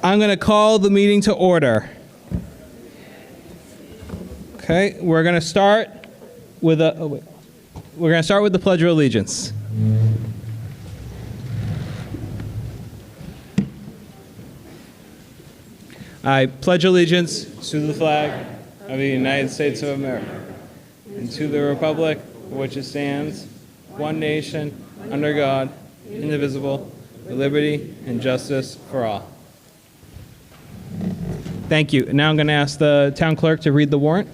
I'm going to call the meeting to order. Okay, we're going to start with the Pledge of Allegiance. I pledge allegiance to the flag of the United States of America and to the republic for which it stands, one nation, under God, indivisible, with liberty and justice for all. Thank you. Now I'm going to ask the town clerk to read the warrant.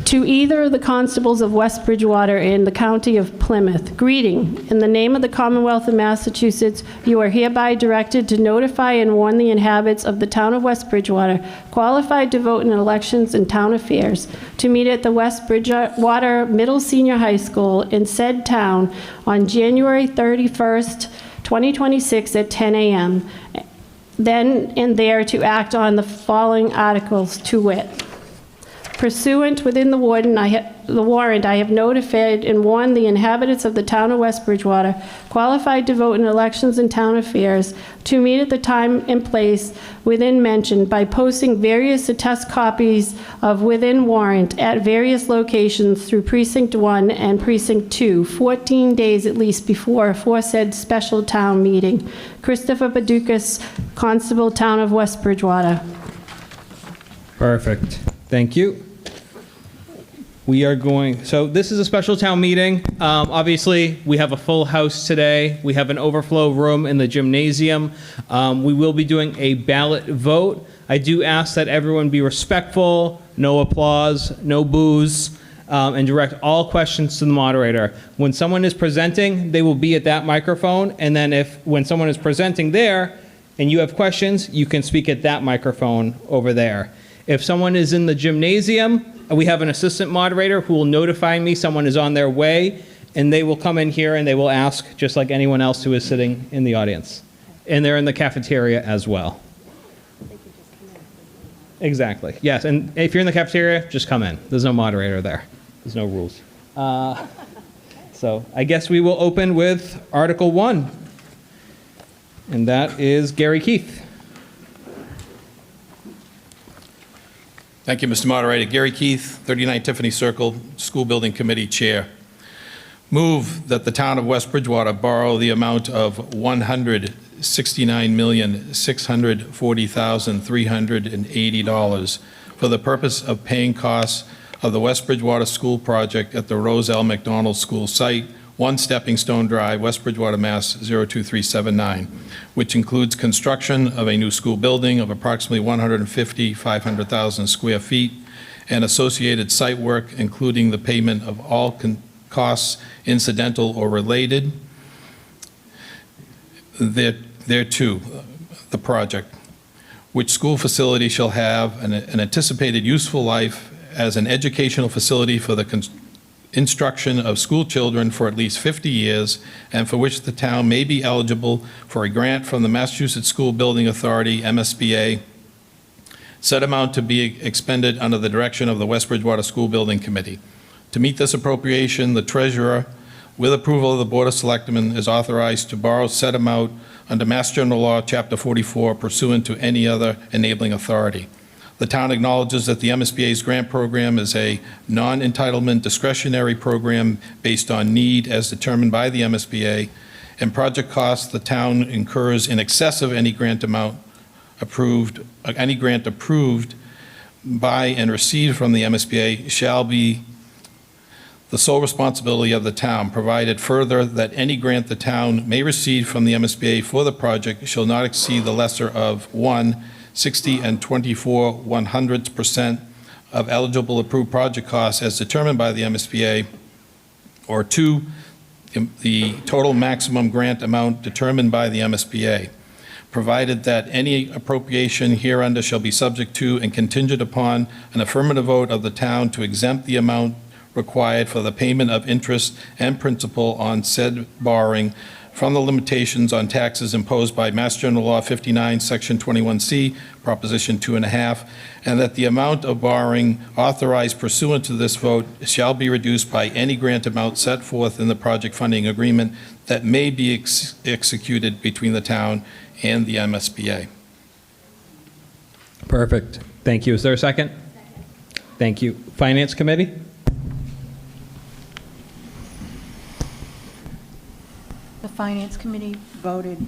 To either the constables of West Bridgewater in the county of Plymouth, greeting. In the name of the Commonwealth of Massachusetts, you are hereby directed to notify and warn the inhabitants of the town of West Bridgewater, qualified to vote in elections and town affairs, to meet at the West Bridgewater Middle Senior High School in said town on January 31st, 2026 at 10 a.m. Then and there to act on the following articles, to wit. Pursuant within the warrant, I have notified and warned the inhabitants of the town of West Bridgewater, qualified to vote in elections and town affairs, to meet at the time and place within mentioned by posting various attest copies of within warrant at various locations through Precinct 1 and Precinct 2, 14 days at least before aforesaid special town meeting. Christopher Paducas, Constable, Town of West Bridgewater. Perfect. Thank you. So this is a special town meeting. Obviously, we have a full house today. We have an overflow room in the gymnasium. We will be doing a ballot vote. I do ask that everyone be respectful, no applause, no boos, and direct all questions to the moderator. When someone is presenting, they will be at that microphone, and then when someone is presenting there and you have questions, you can speak at that microphone over there. If someone is in the gymnasium, we have an assistant moderator who will notify me someone is on their way, and they will come in here and they will ask just like anyone else who is sitting in the audience. And they're in the cafeteria as well. Exactly, yes, and if you're in the cafeteria, just come in. There's no moderator there. There's no rules. So I guess we will open with Article 1, and that is Gary Keith. Thank you, Mr. Moderator. Gary Keith, 39 Tiffany Circle, School Building Committee Chair. Move that the town of West Bridgewater borrow the amount of $169,640,380 for the purpose of paying costs of the West Bridgewater School project at the Rose L. McDonald School site, 1 Stepping Stone Drive, West Bridgewater, Mass. 02379, which includes construction of a new school building of approximately 500,000 square feet and associated site work, including the payment of all costs incidental or related thereto, the project, which school facility shall have an anticipated useful life as an educational facility for the instruction of school children for at least 50 years, and for which the town may be eligible for a grant from the Massachusetts School Building Authority, MSBA, said amount to be expended under the direction of the West Bridgewater School Building Committee. To meet this appropriation, the treasurer, with approval of the Board of Selectmen, is authorized to borrow said amount under Mass General Law, Chapter 44, pursuant to any other enabling authority. The town acknowledges that the MSBA's grant program is a non-entitlement discretionary program based on need as determined by the MSBA, and project costs the town incurs in excess of any grant amount approved, any grant approved by and received from the MSBA shall be the sole responsibility of the town, provided further that any grant the town may receive from the MSBA for the project shall not exceed the lesser of 1, 60 and 24/100% of eligible approved project costs as determined by the MSBA, or 2, the total maximum grant amount determined by the MSBA, provided that any appropriation hereunder shall be subject to and contingent upon an affirmative vote of the town to exempt the amount required for the payment of interest and principal on said borrowing from the limitations on taxes imposed by Mass General Law 59, Section 21C, Proposition 2.5, and that the amount of borrowing authorized pursuant to this vote shall be reduced by any grant amount set forth in the project funding agreement that may be executed between the town and the MSBA. Perfect. Thank you. Is there a second? Thank you. Finance Committee? The Finance Committee voted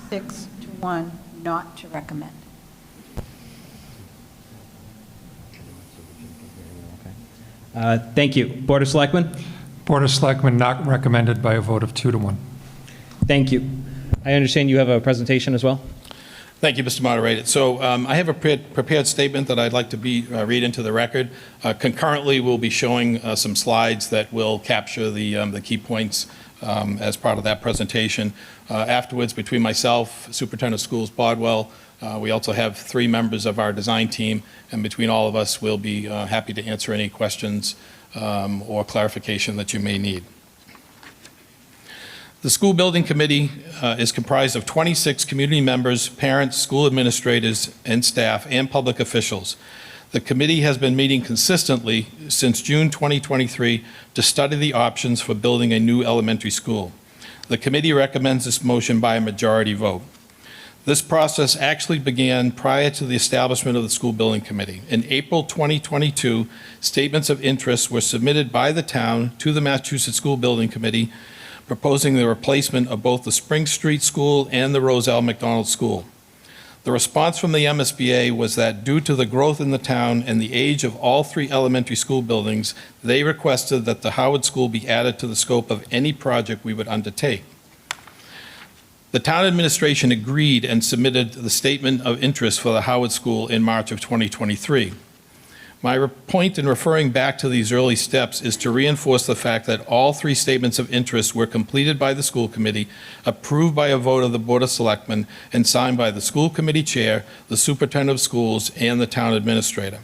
6-1 not to recommend. Thank you. Board of Selectmen? Board of Selectmen not recommended by a vote of 2-1. Thank you. I understand you have a presentation as well? Thank you, Mr. Moderator. So I have a prepared statement that I'd like to read into the record. Concurrently, we'll be showing some slides that will capture the key points as part of that presentation. Afterwards, between myself, Superintendent of Schools Bodwell, we also have 3 members of our design team, and between all of us, we'll be happy to answer any questions or clarification that you may need. The School Building Committee is comprised of 26 community members, parents, school administrators, and staff, and public officials. The committee has been meeting consistently since June 2023 to study the options for building a new elementary school. The committee recommends this motion by a majority vote. This process actually began prior to the establishment of the School Building Committee. In April 2022, statements of interest were submitted by the town to the Massachusetts School Building Committee proposing the replacement of both the Spring Street School and the Roselle McDonald School. The response from the MSBA was that due to the growth in the town and the age of all 3 elementary school buildings, they requested that the Howard School be added to the scope of any project we would undertake. The town administration agreed and submitted the statement of interest for the Howard School in March of 2023. My point in referring back to these early steps is to reinforce the fact that all 3 statements of interest were completed by the school committee, approved by a vote of the Board of Selectmen, and signed by the school committee chair, the superintendent of schools, and the town administrator.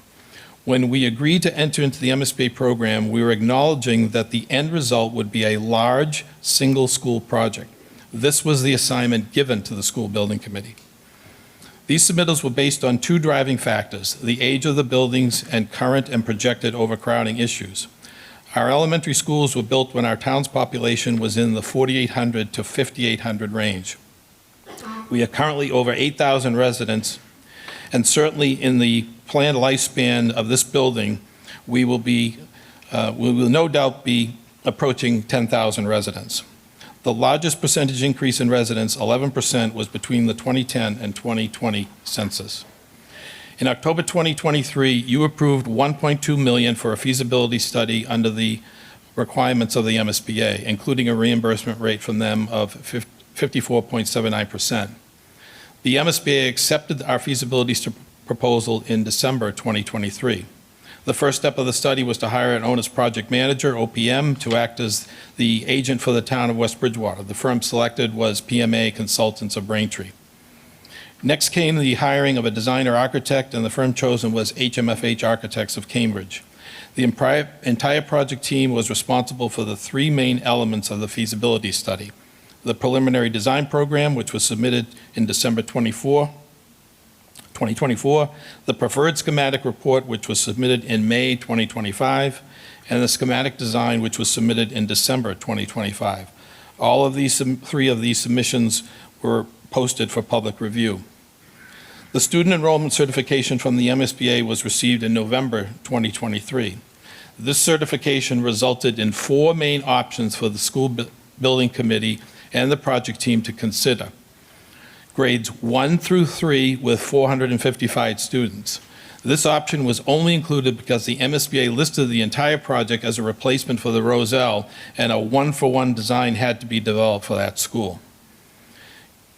When we agreed to enter into the MSBA program, we were acknowledging that the end result would be a large, single school project. This was the assignment given to the School Building Committee. These submittals were based on 2 driving factors: the age of the buildings and current and projected overcrowding issues. Our elementary schools were built when our town's population was in the 4,800 to 5,800 range. We are currently over 8,000 residents, and certainly in the planned lifespan of this building, we will no doubt be approaching 10,000 residents. The largest percentage increase in residents, 11%, was between the 2010 and 2020 census. In October 2023, you approved $1.2 million for a feasibility study under the requirements of the MSBA, including a reimbursement rate from them of 54.79%. The MSBA accepted our feasibility proposal in December 2023. The first step of the study was to hire an owner's project manager, OPM, to act as the agent for the town of West Bridgewater. The firm selected was PMA Consultants of Braintree. Next came the hiring of a designer architect, and the firm chosen was HMFH Architects of Cambridge. The entire project team was responsible for the 3 main elements of the feasibility study: the preliminary design program, which was submitted in December 2024, the preferred schematic report, which was submitted in May 2025, and the schematic design, which was submitted in December 2025. All of these 3 of these submissions were posted for public review. The student enrollment certification from the MSBA was received in November 2023. This certification resulted in 4 main options for the School Building Committee and the project team to consider. Grades 1 through 3 with 455 students. This option was only included because the MSBA listed the entire project as a replacement for the Roselle, and a 1-for-1 design had to be developed for that school.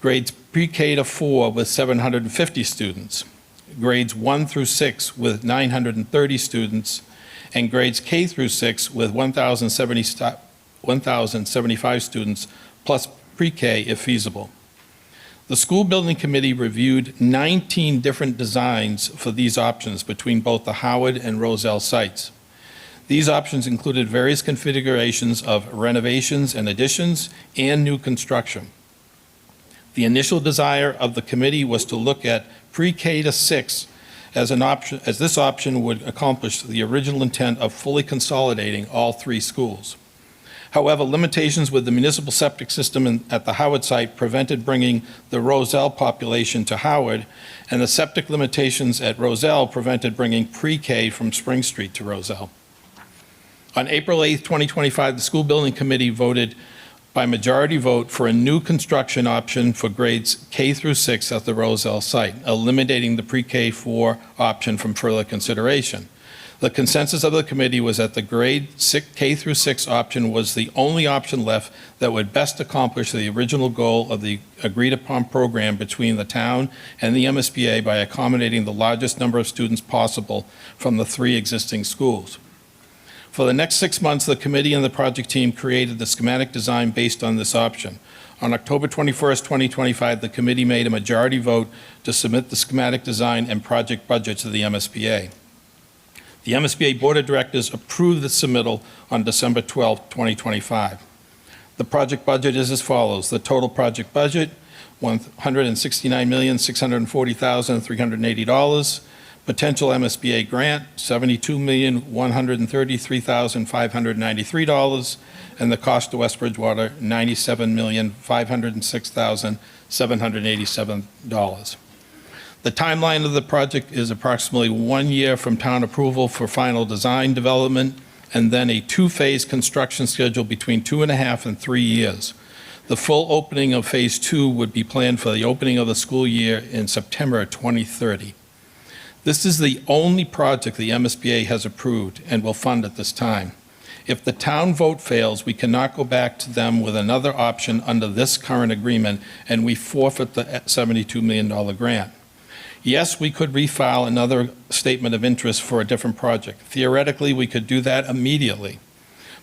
Grades pre-K to 4 with 750 students. Grades 1 through 6 with 930 students, and grades K through 6 with 1,075 students, plus pre-K if feasible. The School Building Committee reviewed 19 different designs for these options between both the Howard and Roselle sites. These options included various configurations of renovations and additions and new construction. The initial desire of the committee was to look at pre-K to 6 as an option, as this option would accomplish the original intent of fully consolidating all 3 schools. However, limitations with the municipal septic system at the Howard site prevented bringing the Roselle population to Howard, and the septic limitations at Roselle prevented bringing pre-K from Spring Street to Roselle. On April 8, 2025, the school building committee voted by majority vote for a new construction option for grades K through 6 at the Roselle site, eliminating the pre-K 4 option from further consideration. The consensus of the committee was that the grade K through 6 option was the only option left that would best accomplish the original goal of the agreed-upon program between the town and the MSBA by accommodating the largest number of students possible from the 3 existing schools. For the next 6 months, the committee and the project team created the schematic design based on this option. On October 21st, 2025, the committee made a majority vote to submit the schematic design and project budget to the MSBA. The MSBA Board of Directors approved the submittal on December 12, 2025. The project budget is as follows. The total project budget, $169,640,380. Potential MSBA grant, $72,133,593. And the cost to West Bridgewater, $97,506,787. The timeline of the project is approximately 1 year from town approval for final design development, and then a 2-phase construction schedule between 2.5 and 3 years. The full opening of Phase 2 would be planned for the opening of the school year in September 2030. This is the only project the MSBA has approved and will fund at this time. If the town vote fails, we cannot go back to them with another option under this current agreement, and we forfeit the $72 million grant. Yes, we could refile another statement of interest for a different project. Theoretically, we could do that immediately,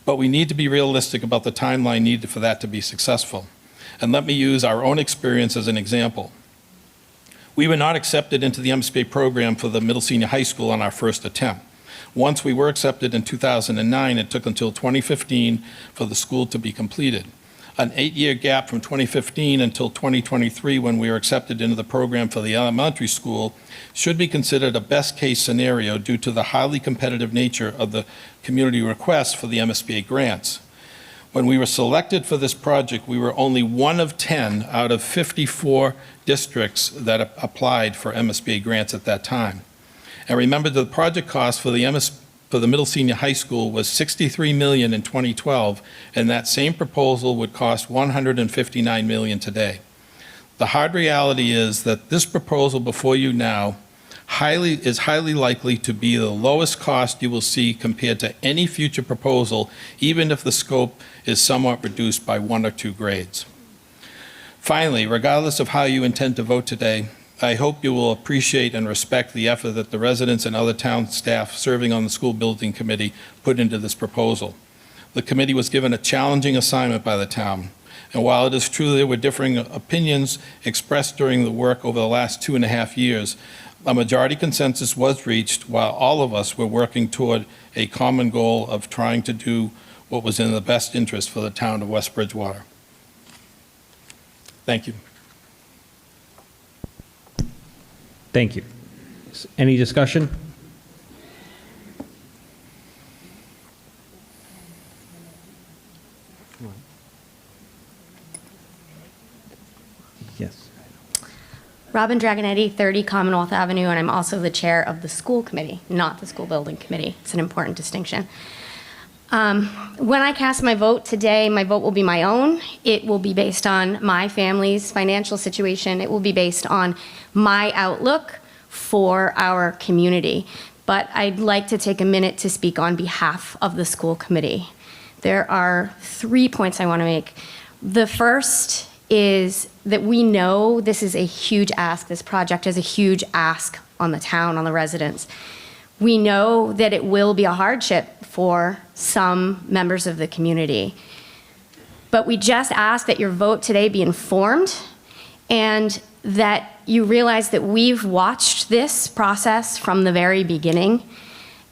but we need to be realistic about the timeline needed for that to be successful. And let me use our own experience as an example. We were not accepted into the MSBA program for the middle senior high school on our first attempt. Once we were accepted in 2009, it took until 2015 for the school to be completed. An 8-year gap from 2015 until 2023, when we were accepted into the program for the elementary school, should be considered a best-case scenario due to the highly competitive nature of the community requests for the MSBA grants. When we were selected for this project, we were only one of 10 out of 54 districts that applied for MSBA grants at that time. And remember, the project cost for the middle senior high school was $63 million in 2012, and that same proposal would cost $159 million today. The hard reality is that this proposal before you now is highly likely to be the lowest cost you will see compared to any future proposal, even if the scope is somewhat reduced by 1 or 2 grades. Finally, regardless of how you intend to vote today, I hope you will appreciate and respect the effort that the residents and other town staff serving on the school building committee put into this proposal. The committee was given a challenging assignment by the town, and while it is true there were differing opinions expressed during the work over the last 2.5 years, a majority consensus was reached while all of us were working toward a common goal of trying to do what was in the best interest for the town of West Bridgewater. Thank you. Thank you. Any discussion? Yes. Robin Dragonetti, 30 Commonwealth Avenue, and I'm also the chair of the school committee, not the school building committee. It's an important distinction. When I cast my vote today, my vote will be my own. It will be based on my family's financial situation. It will be based on my outlook for our community. But I'd like to take a minute to speak on behalf of the school committee. There are 3 points I want to make. The first is that we know this is a huge ask. This project is a huge ask on the town, on the residents. We know that it will be a hardship for some members of the community. But we just ask that your vote today be informed and that you realize that we've watched this process from the very beginning.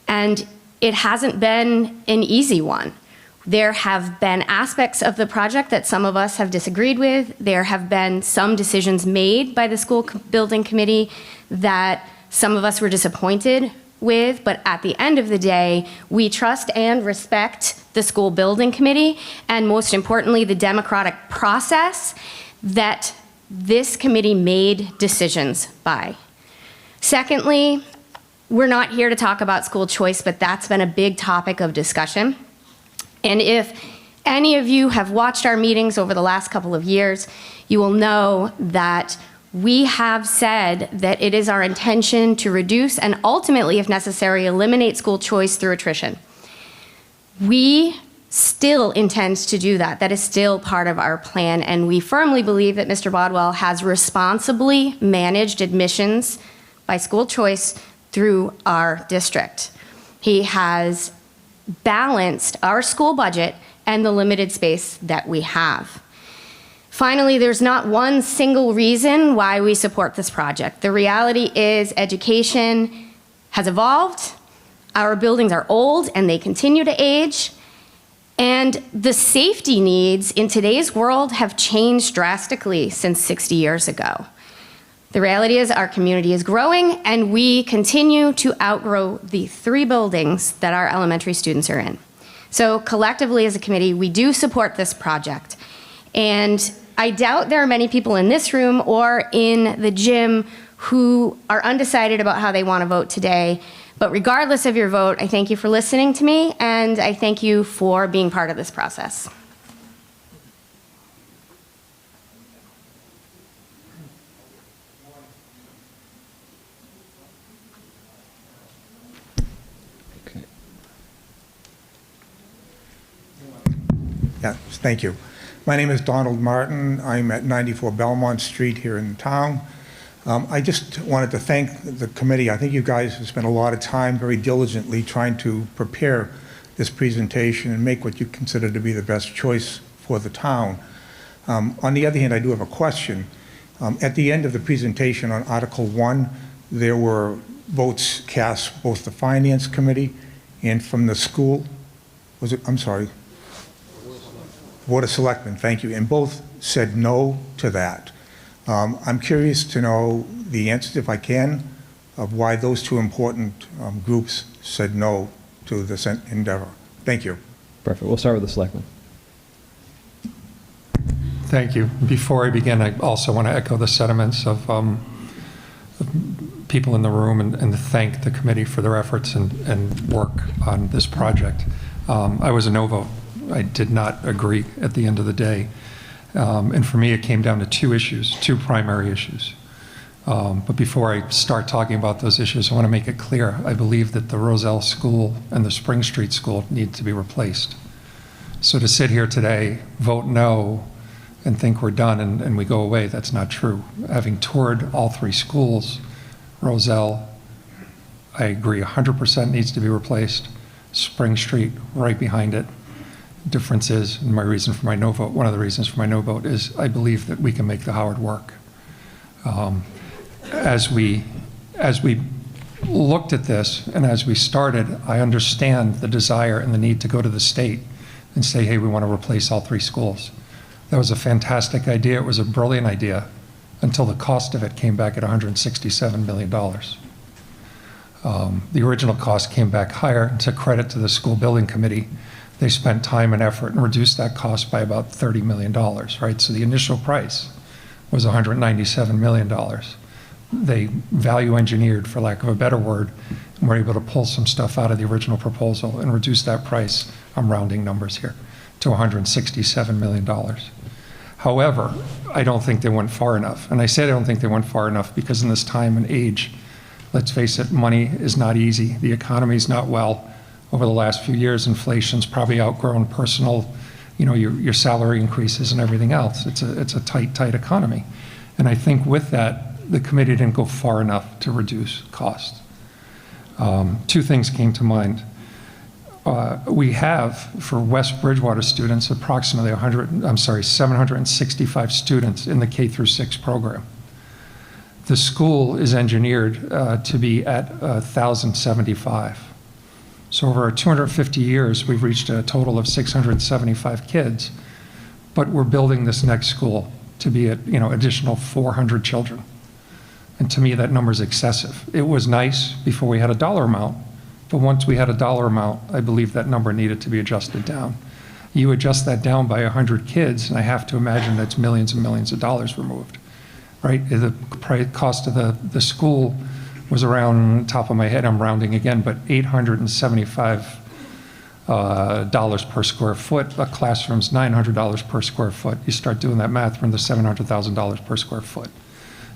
And it hasn't been an easy one. There have been aspects of the project that some of us have disagreed with. There have been some decisions made by the school building committee that some of us were disappointed with, but at the end of the day, we trust and respect the school building committee, and most importantly, the democratic process that this committee made decisions by. Secondly, we're not here to talk about school choice, but that's been a big topic of discussion. And if any of you have watched our meetings over the last couple of years, you will know that we have said that it is our intention to reduce and ultimately, if necessary, eliminate school choice through attrition. We still intend to do that. That is still part of our plan, and we firmly believe that Mr. Bodwell has responsibly managed admissions by school choice through our district. He has balanced our school budget and the limited space that we have. Finally, there's not one single reason why we support this project. The reality is education has evolved, our buildings are old and they continue to age, and the safety needs in today's world have changed drastically since 60 years ago. The reality is our community is growing and we continue to outgrow the 3 buildings that our elementary students are in. So collectively as a committee, we do support this project. And I doubt there are many people in this room or in the gym who are undecided about how they want to vote today. But regardless of your vote, I thank you for listening to me and I thank you for being part of this process. Yeah, thank you. My name is Donald Martin. I'm at 94 Belmont Street here in town. I just wanted to thank the committee. I think you guys have spent a lot of time very diligently trying to prepare this presentation and make what you consider to be the best choice for the town. On the other hand, I do have a question. At the end of the presentation on Article 1, there were votes cast both the Finance Committee and from the school. Was it, I'm sorry, Board of Selectmen, thank you, and both said no to that. I'm curious to know the answers, if I can, of why those 2 important groups said no to this endeavor. Thank you. Perfect. We'll start with the selectmen. Thank you. Before I begin, I also want to echo the sentiments of people in the room and to thank the committee for their efforts and work on this project. I was a no vote. I did not agree at the end of the day. And for me, it came down to 2 issues, 2 primary issues. But before I start talking about those issues, I want to make it clear. I believe that the Roselle School and the Spring Street School need to be replaced. So to sit here today, vote no, and think we're done and we go away, that's not true. Having toured all 3 schools, Roselle, I agree 100% needs to be replaced. Spring Street, right behind it. Difference is, and my reason for my no vote, one of the reasons for my no vote is I believe that we can make the Howard work. As we looked at this and as we started, I understand the desire and the need to go to the state and say, hey, we want to replace all 3 schools. That was a fantastic idea. It was a brilliant idea until the cost of it came back at $167 million. The original cost came back higher. To credit to the school building committee, they spent time and effort and reduced that cost by about $30 million, right? So the initial price was $197 million. They value engineered, for lack of a better word, and were able to pull some stuff out of the original proposal and reduce that price, I'm rounding numbers here, to $167 million. However, I don't think they went far enough. And I said I don't think they went far enough because in this time and age, let's face it, money is not easy. The economy is not well. Over the last few years, inflation's probably outgrown personal, your salary increases and everything else. It's a tight economy. And I think with that, the committee didn't go far enough to reduce costs. 2 things came to mind. We have, for West Bridgewater students, approximately 765 students in the K-6 program. The school is engineered to be at 1,075. So over 250 years, we've reached a total of 675 kids, but we're building this next school to be at, additional 400 children. And to me, that number is excessive. It was nice before we had a dollar amount, but once we had a dollar amount, I believe that number needed to be adjusted down. You adjust that down by 100 kids, and I have to imagine that's millions and millions of dollars removed, right? The cost of the school was around, top of my head, I'm rounding again, but $875 dollars per square foot. A classroom's $900 per square foot. You start doing that math, we're in the $700,000 per square foot.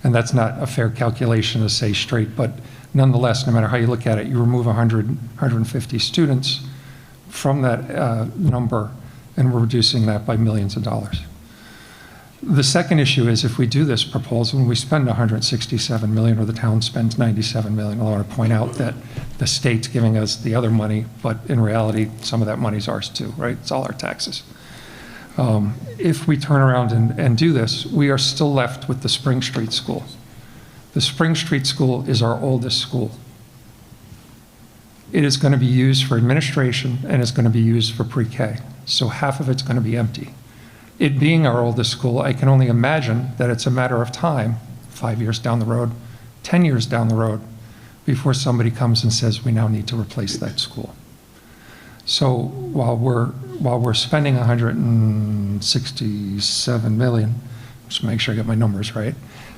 And that's not a fair calculation to say straight, but nonetheless, no matter how you look at it, you remove 100, 150 students from that number, and we're reducing that by millions of dollars. The second issue is if we do this proposal and we spend 167 million, or the town spends 97 million, I want to point out that the state's giving us the other money, but in reality, some of that money's ours too, right? It's all our taxes. If we turn around and do this, we are still left with the Spring Street School. The Spring Street School is our oldest school. It is going to be used for administration and it's going to be used for pre-K. So half of it's going to be empty. It being our oldest school, I can only imagine that it's a matter of time, 5 years down the road, 10 years down the road, before somebody comes and says, we now need to replace that school. So while we're spending 167 million, just make sure I get my numbers right,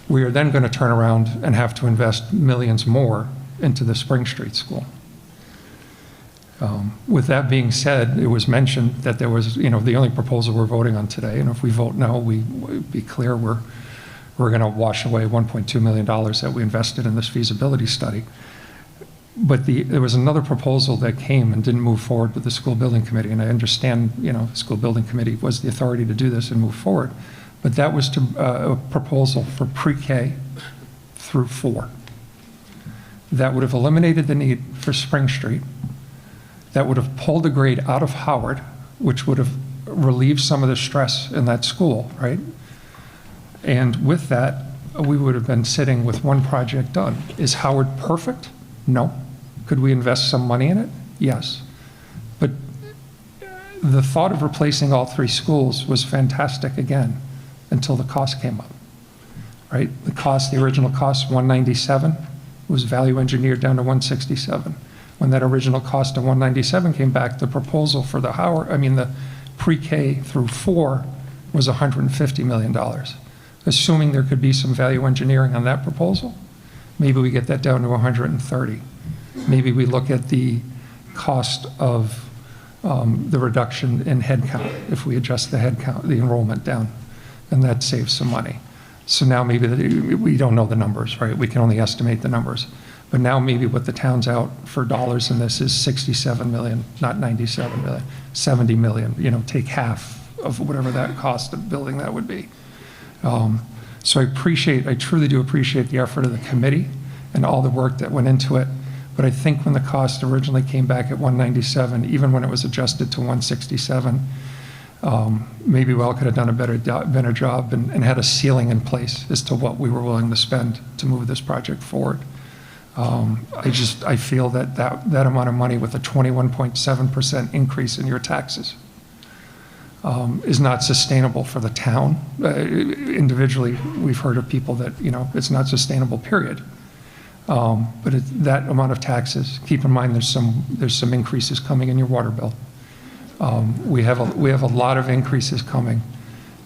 we are then going to turn around and have to invest millions more into the Spring Street School. With that being said, it was mentioned that there was, the only proposal we're voting on today, and if we vote no, be clear, we're going to wash away $1.2 million that we invested in this feasibility study. But there was another proposal that came and didn't move forward with the school building committee, and I understand, the school building committee was the authority to do this and move forward, but that was a proposal for pre-K through 4. That would have eliminated the need for Spring Street. That would have pulled a grade out of Howard, which would have relieved some of the stress in that school, right? And with that, we would have been sitting with one project done. Is Howard perfect? No. Could we invest some money in it? Yes. But the thought of replacing all 3 schools was fantastic again, until the cost came up, right? The original cost, 197, was value engineered down to 167. When that original cost of 197 came back, the proposal for the pre-K through 4 was $150 million. Assuming there could be some value engineering on that proposal, maybe we get that down to 130. Maybe we look at the cost of the reduction in headcount, if we adjust the headcount, the enrollment down, and that saves some money. So now maybe we don't know the numbers, right? We can only estimate the numbers. But now maybe what the town's out for dollars in this is 67 million, not 97 million, 70 million, take half of whatever that cost of building that would be. So I truly do appreciate the effort of the committee and all the work that went into it. But I think when the cost originally came back at 197, even when it was adjusted to 167, maybe we all could have done a better job and had a ceiling in place as to what we were willing to spend to move this project forward. I feel that amount of money with a 21.7% increase in your taxes is not sustainable for the town. Individually, we've heard of people that, it's not sustainable, period. But that amount of taxes, keep in mind there's some increases coming in your water bill. We have a lot of increases coming,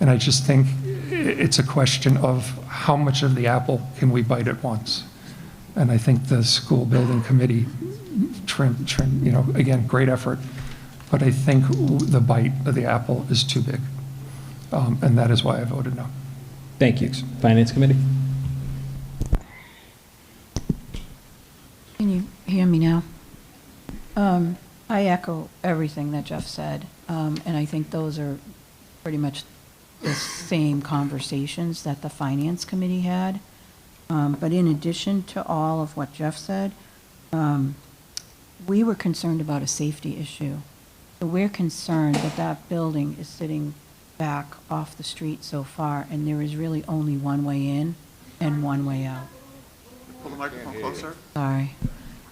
and I just think it's a question of how much of the apple can we bite at once. And I think the school building committee, again, great effort, but I think the bite of the apple is too big. And that is why I voted no. Thank you. Finance Committee? Can you hear me now? I echo everything that Jeff said, and I think those are pretty much the same conversations that the Finance Committee had. But in addition to all of what Jeff said, we were concerned about a safety issue. So we're concerned that building is sitting back off the street so far, and there is really only one way in and one way out. Pull the microphone closer. Sorry.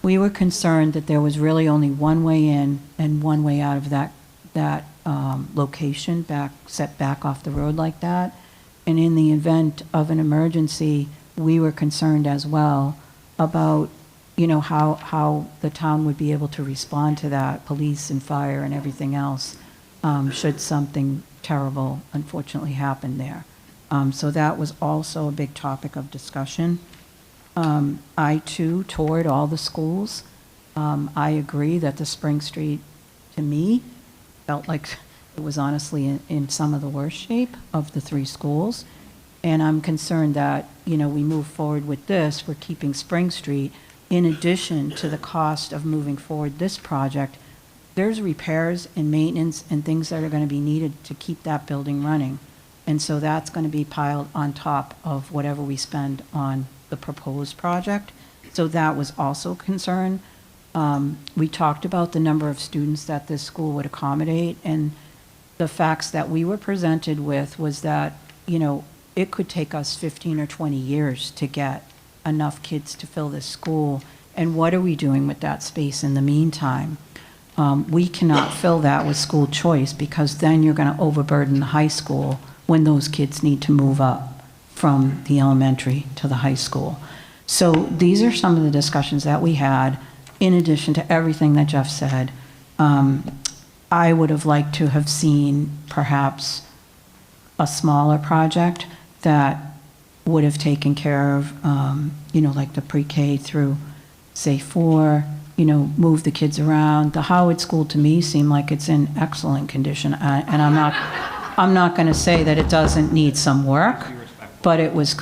we were concerned that there was really only one way in and one way out of that location, set back off the road like that. And in the event of an emergency, we were concerned as well about, how the town would be able to respond to that, police and fire and everything else, should something terrible unfortunately happen there. So that was also a big topic of discussion. I too toured all the schools. I agree that the Spring Street, to me, felt like it was honestly in some of the worst shape of the 3 schools. And I'm concerned that, we move forward with this, we're keeping Spring Street. In addition to the cost of moving forward this project, there's repairs and maintenance and things that are going to be needed to keep that building running. And so that's going to be piled on top of whatever we spend on the proposed project. So that was also a concern. We talked about the number of students that this school would accommodate, and the facts that we were presented with was that, it could take us 15 or 20 years to get enough kids to fill this school. And what are we doing with that space in the meantime? We cannot fill that with school choice, because then you're going to overburden the high school when those kids need to move up from the elementary to the high school. So these are some of the discussions that we had, in addition to everything that Jeff said. I would have liked to have seen perhaps a smaller project that would have taken care of, like the pre-K through, say, 4, move the kids around. The Howard School, to me, seemed like it's in excellent condition. And I'm not going to say that it doesn't need some work, but it was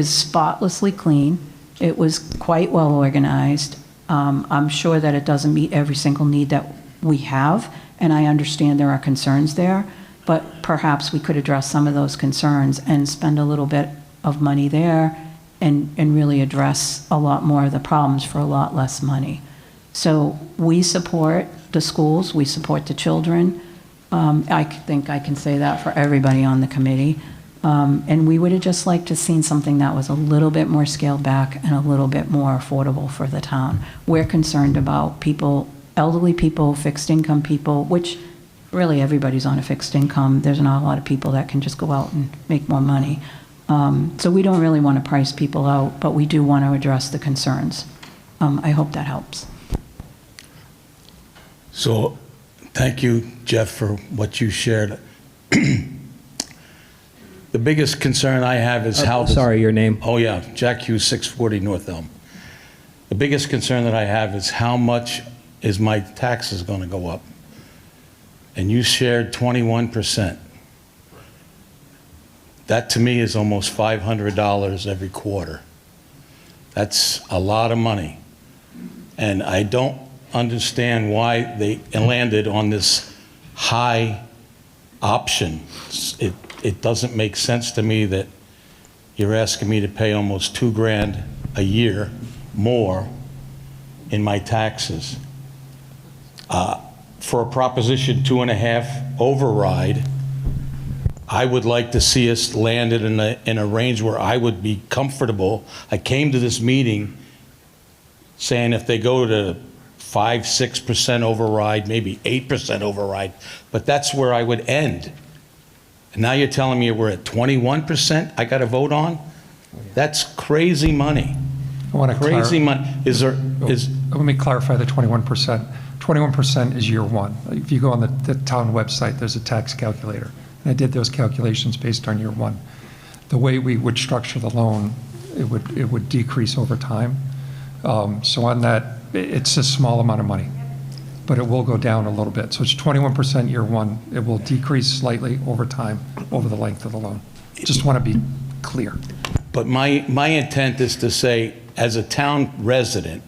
spotlessly clean. It was quite well organized. I'm sure that it doesn't meet every single need that we have, and I understand there are concerns there, but perhaps we could address some of those concerns and spend a little bit of money there and really address a lot more of the problems for a lot less money. So we support the schools, we support the children. I think I can say that for everybody on the committee. And we would have just liked to seen something that was a little bit more scaled back and a little bit more affordable for the town. We're concerned about people, elderly people, fixed income people, which really everybody's on a fixed income. There's not a lot of people that can just go out and make more money. So we don't really want to price people out, but we do want to address the concerns. I hope that helps. So thank you, Jeff, for what you shared. The biggest concern I have is how... Sorry, your name? Oh, yeah, Jack Hughes, 640 North Elm. The biggest concern that I have is how much is my taxes going to go up? And you shared 21%. That, to me, is almost $500 every quarter. That's a lot of money. And I don't understand why they landed on this high option. It doesn't make sense to me that you're asking me to pay almost $2,000 a year more in my taxes. For a Proposition 2.5 override, I would like to see us landed in a range where I would be comfortable. I came to this meeting saying if they go to 5-6% override, maybe 8% override, but that's where I would end. And now you're telling me we're at 21% I got to vote on? That's crazy money. I want to Crazy money. Let me clarify the 21%. 21% is year one. If you go on the town website, there's a tax calculator. And I did those calculations based on year one. The way we would structure the loan, it would decrease over time. So on that, it's a small amount of money, but it will go down a little bit. So it's 21% year one. It will decrease slightly over time, over the length of the loan. Just want to be clear. But my intent is to say, as a town resident,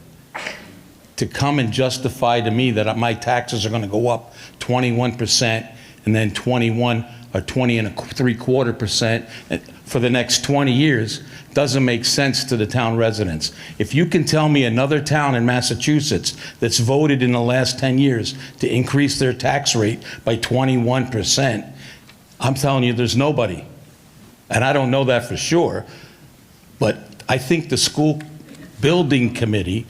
to come and justify to me that my taxes are going to go up 21% and then 21 or 20.75% for the next 20 years doesn't make sense to the town residents. If you can tell me another town in Massachusetts that's voted in the last 10 years to increase their tax rate by 21%, I'm telling you there's nobody. And I don't know that for sure, but I think the school building committee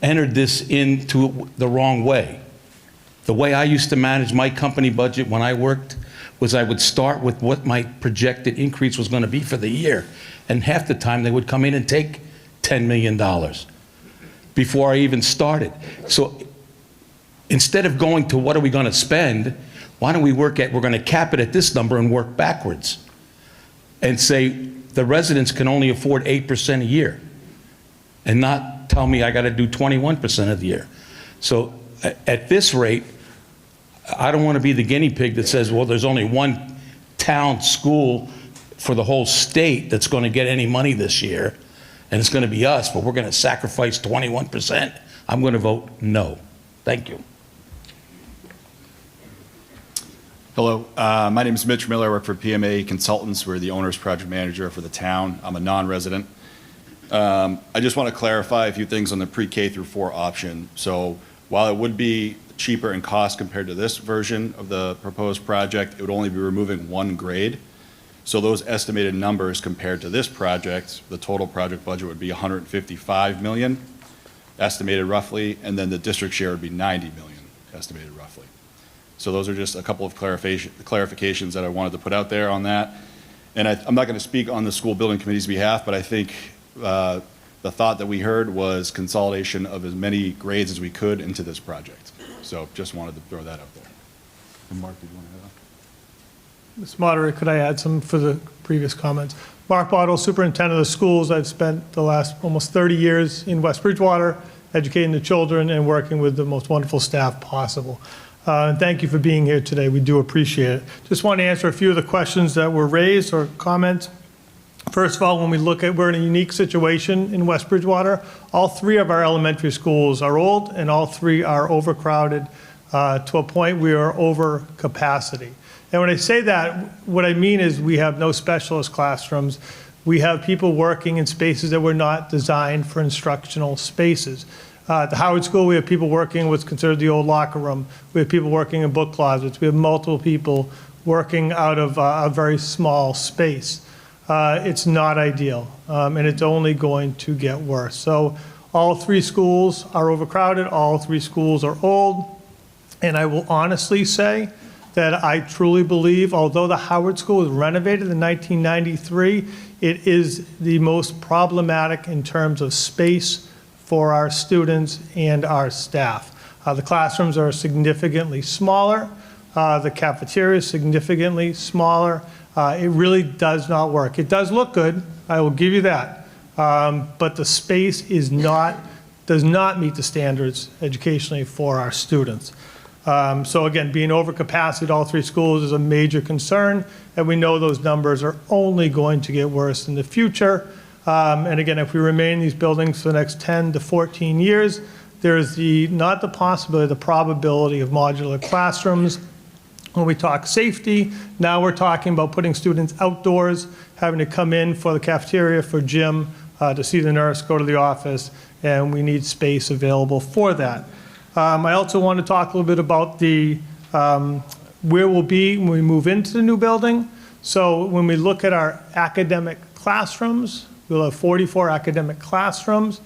entered this into the wrong way. The way I used to manage my company budget when I worked was I would start with what my projected increase was going to be for the year. And half the time they would come in and take $10 million before I even started. So instead of going to what are we going to spend, why don't we we're going to cap it at this number and work backwards and say the residents can only afford 8% a year and not tell me I got to do 21% of the year. So at this rate, I don't want to be the guinea pig that says, well, there's only one town school for the whole state that's going to get any money this year, and it's going to be us, but we're going to sacrifice 21%. I'm going to vote no. Thank you. Hello, my name is Mitch Miller. I work for PMA Consultants. We're the owner's project manager for the town. I'm a non-resident. I just want to clarify a few things on the pre-K through 4 option. So while it would be cheaper in cost compared to this version of the proposed project, it would only be removing 1 grade. So those estimated numbers compared to this project, the total project budget would be $155 million, estimated roughly, and then the district share would be $90 million, estimated roughly. So those are just a couple of clarifications that I wanted to put out there on that. And I'm not going to speak on the school building committee's behalf, but I think the thought that we heard was consolidation of as many grades as we could into this project. So just wanted to throw that out there. And Mark, did you want to add on? Mr. Moderator, could I add some for the previous comments? Mark Bottle, Superintendent of the Schools. I've spent the last almost 30 years in West Bridgewater, educating the children and working with the most wonderful staff possible. And thank you for being here today. We do appreciate it. Just want to answer a few of the questions that were raised or comments. First of all, when we look at, we're in a unique situation in West Bridgewater. All 3 of our elementary schools are old and all 3 are overcrowded to a point we are over capacity. And when I say that, what I mean is we have no specialist classrooms. We have people working in spaces that were not designed for instructional spaces. At the Howard School, we have people working what's considered the old locker room. We have people working in book closets. We have multiple people working out of a very small space. It's not ideal, and it's only going to get worse. So all 3 schools are overcrowded. All 3 schools are old. And I will honestly say that I truly believe, although the Howard School was renovated in 1993, it is the most problematic in terms of space for our students and our staff. The classrooms are significantly smaller. The cafeteria is significantly smaller. It really does not work. It does look good, I will give you that, but the space does not meet the standards educationally for our students. So again, being over capacity at all 3 schools is a major concern, and we know those numbers are only going to get worse in the future. And again, if we remain in these buildings for the next 10 to 14 years, there's not the possibility, the probability of modular classrooms. When we talk safety, now we're talking about putting students outdoors, having to come in for the cafeteria, for gym, to see the nurse, go to the office, and we need space available for that. I also want to talk a little bit about where we'll be when we move into the new building. So when we look at our academic classrooms, we'll have 44 academic classrooms.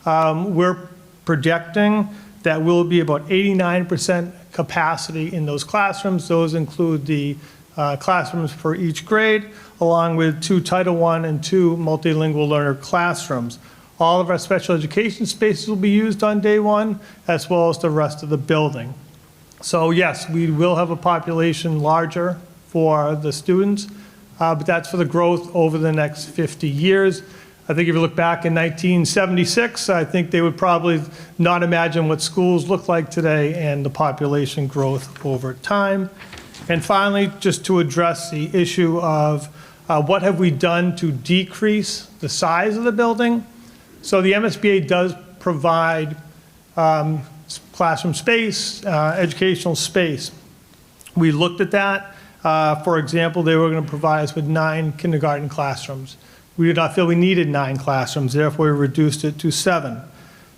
We're projecting that we'll be about 89% capacity in those classrooms. Those include the classrooms for each grade, along with 2 Title I and 2 multilingual learner classrooms. All of our special education spaces will be used on day 1, as well as the rest of the building. So yes, we will have a population larger for the students, but that's for the growth over the next 50 years. I think if you look back in 1976, I think they would probably not imagine what schools look like today and the population growth over time. And finally, just to address the issue of what have we done to decrease the size of the building. So the MSBA does provide classroom space, educational space. We looked at that. For example, they were going to provide us with 9 kindergarten classrooms. We did not feel we needed 9 classrooms, therefore we reduced it to 7.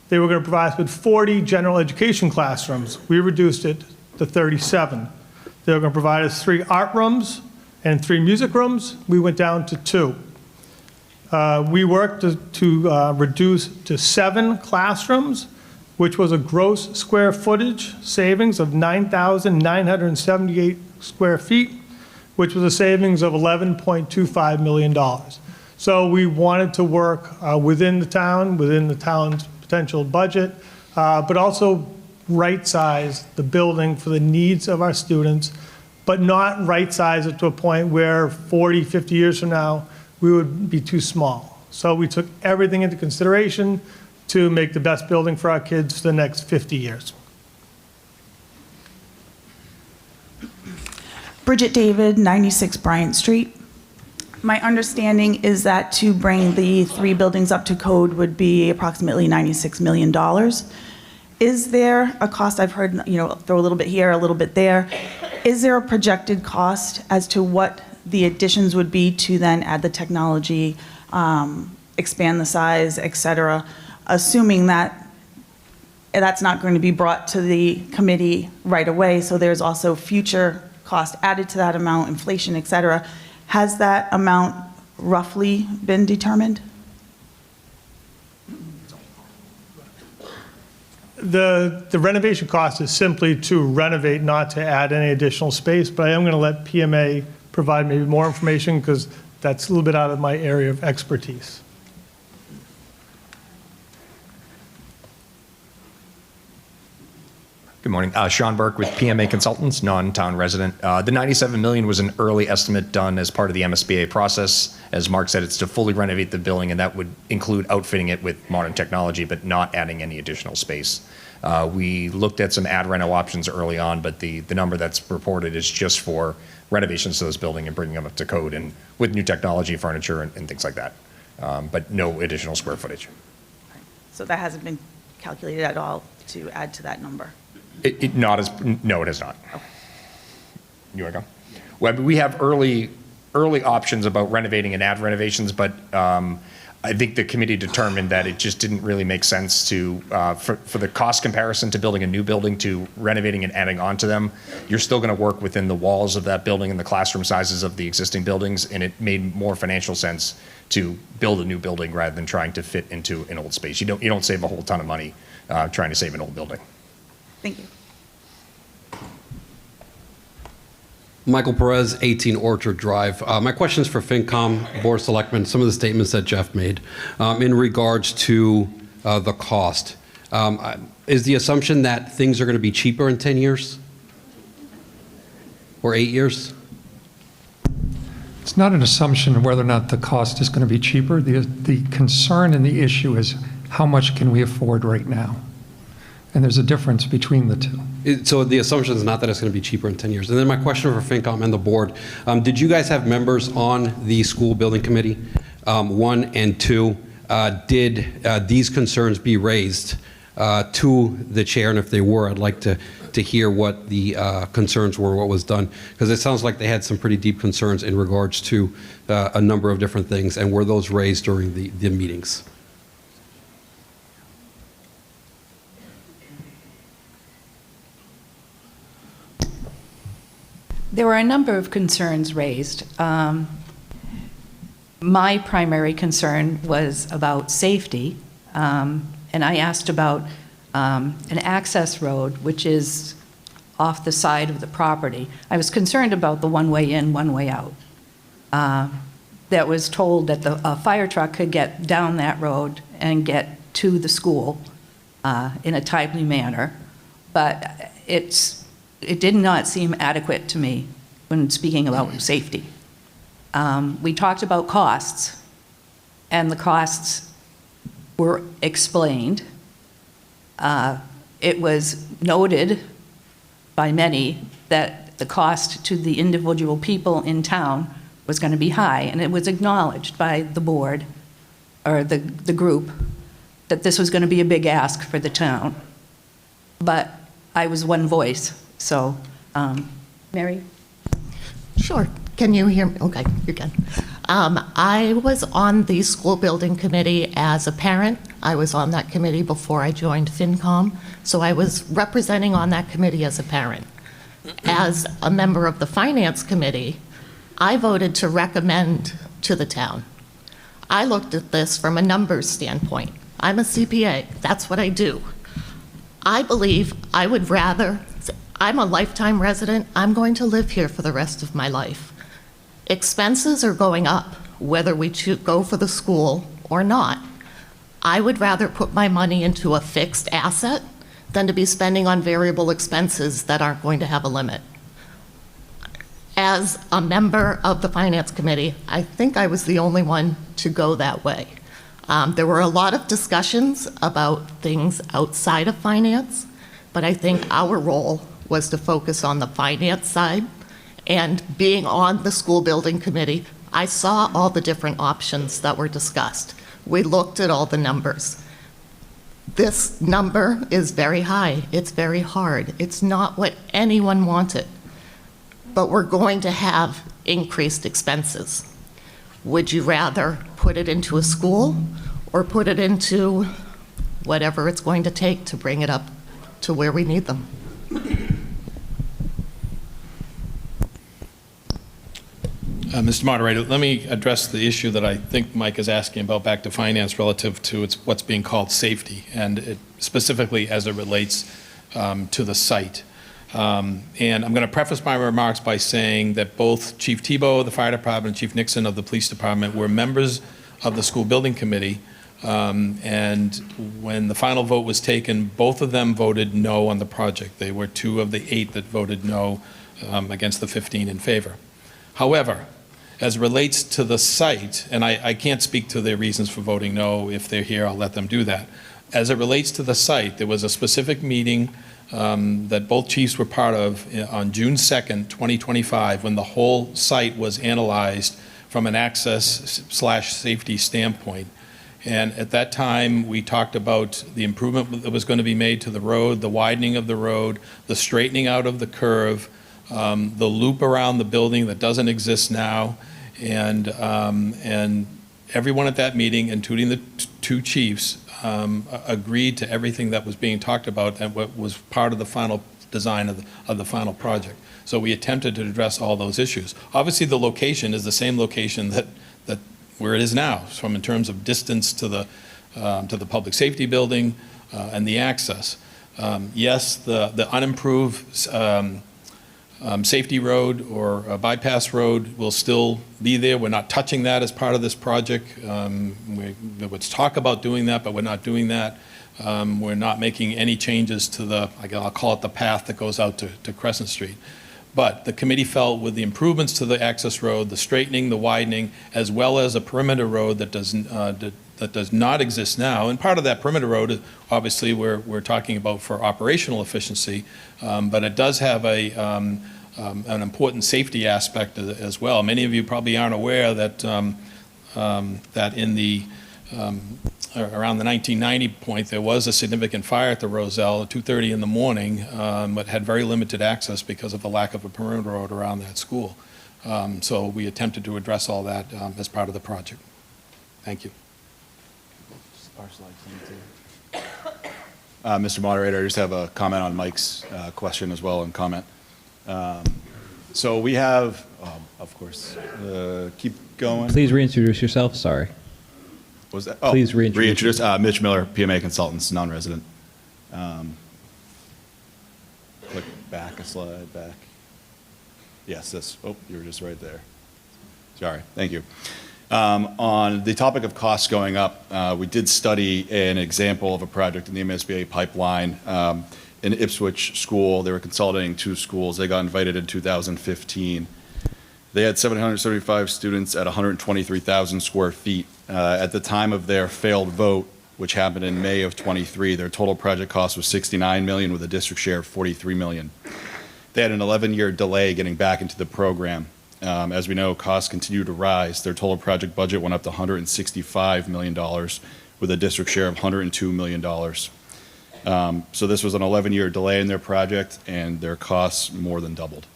They were going to provide us with 40 general education classrooms. We reduced it to 37. They were going to provide us 3 art rooms and 3 music rooms. We went down to 2. We worked to reduce to 7 classrooms. which was a gross square footage savings of 9,978 square feet, which was a savings of $11.25 million. So we wanted to work within the town's potential budget, but also right-size the building for the needs of our students, but not right-size it to a point where 40, 50 years from now, we would be too small. So we took everything into consideration to make the best building for our kids for the next 50 years. Bridget David, 96 Bryant Street. My understanding is that to bring the 3 buildings up to code would be approximately $96 million. Is there a cost? I've heard, throw a little bit here, a little bit there. Is there a projected cost as to what the additions would be to then add the technology, expand the size, et cetera, assuming that that's not going to be brought to the committee right away, so there's also future cost added to that amount, inflation, et cetera. Has that amount roughly been determined? The renovation cost is simply to renovate, not to add any additional space, but I am going to let PMA provide maybe more information because that's a little bit out of my area of expertise. Good morning. Sean Burke with PMA Consultants, non-town resident. The $97 million was an early estimate done as part of the MSBA process. As Mark said, it's to fully renovate the building, and that would include outfitting it with modern technology, but not adding any additional space. We looked at some ad reno options early on, but the number that's reported is just for renovations to this building and bringing them up to code and with new technology, furniture, and things like that, but no additional square footage. So that hasn't been calculated at all to add to that number? No, it has not. Okay. You want to go? Well, we have early options about renovating and add renovations, but I think the committee determined that it just didn't really make sense to, for the cost comparison to building a new building to renovating and adding on to them. You're still going to work within the walls of that building and the classroom sizes of the existing buildings, and it made more financial sense to build a new building rather than trying to fit into an old space. You don't save a whole ton of money trying to save an old building. Thank you. Michael Perez, 18 Orchard Drive. My question is for FinCom, Board of Selectmen, some of the statements that Jeff made in regards to the cost. Is the assumption that things are going to be cheaper in 10 years? Or 8 years? It's not an assumption of whether or not the cost is going to be cheaper. The concern and the issue is how much can we afford right now? And there's a difference between the two. So the assumption is not that it's going to be cheaper in 10 years. And then my question for FinCom and the board, did you guys have members on the school building committee? 1 and 2, did these concerns be raised to the chair? And if they were, I'd like to hear what the concerns were, what was done. Because it sounds like they had some pretty deep concerns in regards to a number of different things. And were those raised during the meetings? There were a number of concerns raised. My primary concern was about safety, and I asked about an access road, which is off the side of the property. I was concerned about the one way in, one way out. That was told that a fire truck could get down that road and get to the school in a timely manner, but it did not seem adequate to me when speaking about safety. We talked about costs, and the costs were explained. It was noted by many that the cost to the individual people in town was going to be high, and it was acknowledged by the board, or the group, that this was going to be a big ask for the town. But I was one voice. So, Mary? Sure. Can you hear me? Okay, you can. I was on the school building committee as a parent. I was on that committee before I joined FinCom, so I was representing on that committee as a parent. As a member of the finance committee, I voted to recommend to the town. I looked at this from a numbers standpoint. I'm a CPA. That's what I do. I believe I would rather, I'm a lifetime resident, I'm going to live here for the rest of my life. Expenses are going up, whether we go for the school or not. I would rather put my money into a fixed asset than to be spending on variable expenses that aren't going to have a limit. As a member of the Finance Committee, I think I was the only one to go that way. There were a lot of discussions about things outside of finance, but I think our role was to focus on the finance side. And being on the school building committee, I saw all the different options that were discussed. We looked at all the numbers. This number is very high. It's very hard. It's not what anyone wanted. But we're going to have increased expenses. Would you rather put it into a school or put it into whatever it's going to take to bring it up to where we need them? Mr. Moderator, let me address the issue that I think Mike is asking about back to finance relative to what's being called safety, and specifically as it relates to the site. And I'm going to preface my remarks by saying that both Chief Tebow of the Fire Department and Chief Nixon of the Police Department were members of the School Building Committee, and when the final vote was taken, both of them voted no on the project. They were 2 of the 8 that voted no against the 15 in favor. However, as it relates to the site, and I can't speak to their reasons for voting no. If they're here, I'll let them do that. As it relates to the site, there was a specific meeting that both chiefs were part of on June 2nd, 2025, when the whole site was analyzed from an access/safety standpoint. And at that time, we talked about the improvement that was going to be made to the road, the widening of the road, the straightening out of the curve, the loop around the building that doesn't exist now, and everyone at that meeting, including the 2 chiefs, agreed to everything that was being talked about and what was part of the final design of the final project. So we attempted to address all those issues. Obviously, the location is the same location that where it is now, from in terms of distance to the public safety building and the access. Yes, the unimproved safety road or a bypass road will still be there. We're not touching that as part of this project. There was talk about doing that, but we're not doing that. We're not making any changes to I'll call it the path that goes out to Crescent Street. But the committee felt with the improvements to the access road, the straightening, the widening, as well as a perimeter road that does not exist now, and part of that perimeter road, obviously, we're talking about for operational efficiency, but it does have an important safety aspect as well. Many of you probably aren't aware that that in the around the 1990 point, there was a significant fire at the Roselle at 2:30 in the morning, but had very limited access because of the lack of a perimeter road around that school. So we attempted to address all that as part of the project. Thank you. Mr. Moderator, I just have a comment on Mike's question as well and comment. So we have, of course, keep going. Please reintroduce yourself. Sorry. What was that? Please reintroduce. Mitch Miller, PMA Consultants, non-resident. Click back a slide, back. Yes, this. Oh, you were just right there. Sorry. Thank you. On the topic of costs going up, we did study an example of a project in the MSBA pipeline in Ipswich School. They were consolidating 2 schools. They got invited in 2015. They had 775 students at 123,000 square feet. At the time of their failed vote, which happened in May of 23, their total project cost was $69 million with a district share of $43 million. They had an 11-year delay getting back into the program. As we know, costs continue to rise. Their total project budget went up to $165 million with a district share of $102 million. So this was an 11-year delay in their project, and their costs more than doubled.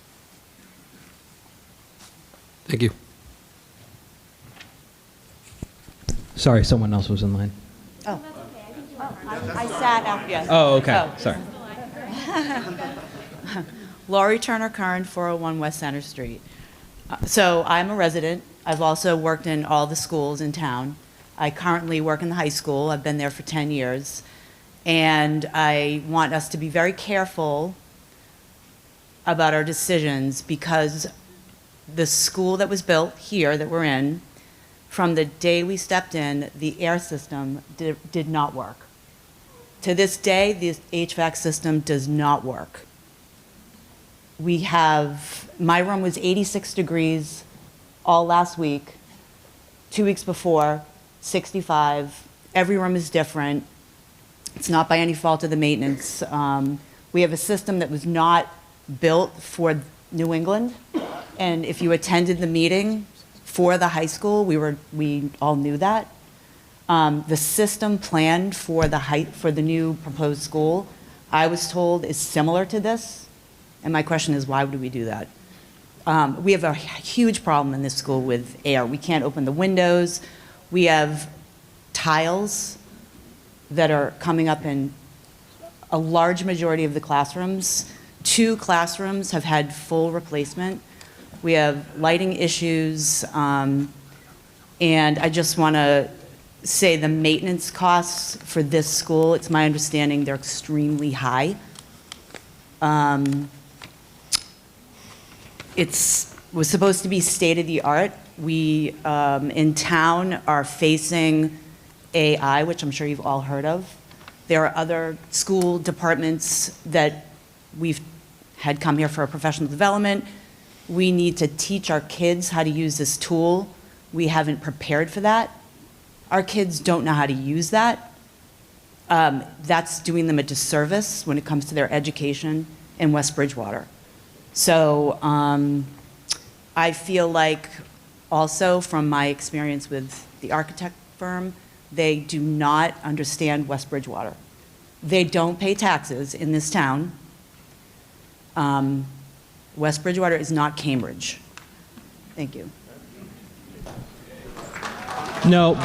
Thank you. Sorry, someone else was in line. Oh, I sat after you. Oh, okay. Sorry. Laurie Turner Curran, 401 West Center Street. So I'm a resident. I've also worked in all the schools in town. I currently work in the high school. I've been there for 10 years. And I want us to be very careful about our decisions, because the school that was built here that we're in, from the day we stepped in, the air system did not work. To this day, the HVAC system does not work. My room was 86 degrees all last week, 2 weeks before, 65. Every room is different. It's not by any fault of the maintenance. We have a system that was not built for New England, and if you attended the meeting for the high school, we all knew that. The system planned for the new proposed school, I was told, is similar to this, and my question is, why would we do that? We have a huge problem in this school with air. We can't open the windows. We have tiles that are coming up in a large majority of the classrooms. 2 classrooms have had full replacement. We have lighting issues, and I just want to say the maintenance costs for this school, it's my understanding they're extremely high. It was supposed to be state-of-the-art. We, in town, are facing AI, which I'm sure you've all heard of. There are other school departments that we've had come here for a professional development. We need to teach our kids how to use this tool. We haven't prepared for that. Our kids don't know how to use that. That's doing them a disservice when it comes to their education in West Bridgewater. So I feel like also from my experience with the architect firm, they do not understand West Bridgewater. They don't pay taxes in this town. West Bridgewater is not Cambridge. Thank you. No.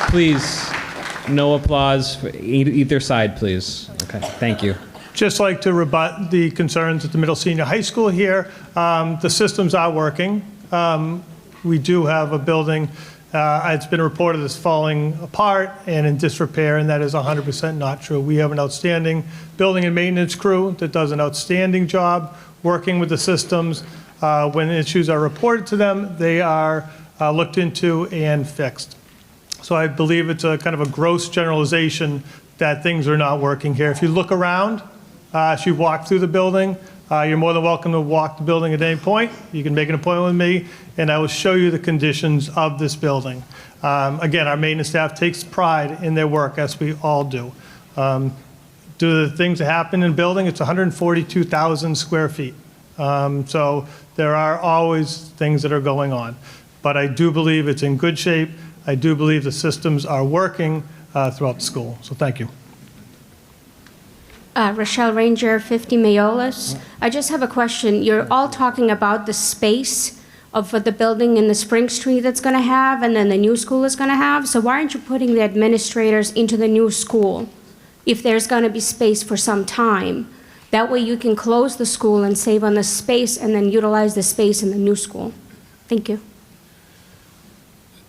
Please, no applause for either side, please. Okay, thank you. Just like to rebut the concerns at the middle senior high school here. The systems are working. We do have a building, it's been reported as falling apart and in disrepair, and that is 100% not true. We have an outstanding building and maintenance crew that does an outstanding job working with the systems. When issues are reported to them, they are looked into and fixed. So I believe it's a kind of a gross generalization that things are not working here. If you look around, if you walk through the building, you're more than welcome to walk the building at any point. You can make an appointment with me, and I will show you the conditions of this building. Again, our maintenance staff takes pride in their work, as we all do. Due to the things that happen in the building, it's 142,000 square feet. So there are always things that are going on. But I do believe it's in good shape. I do believe the systems are working throughout the school. So thank you. Rochelle Ranger, 50 Mayolas. I just have a question. You're all talking about the space for the building in the Spring Street that's going to have, and then the new school is going to have. So why aren't you putting the administrators into the new school if there's going to be space for some time? That way you can close the school and save on the space and then utilize the space in the new school. Thank you.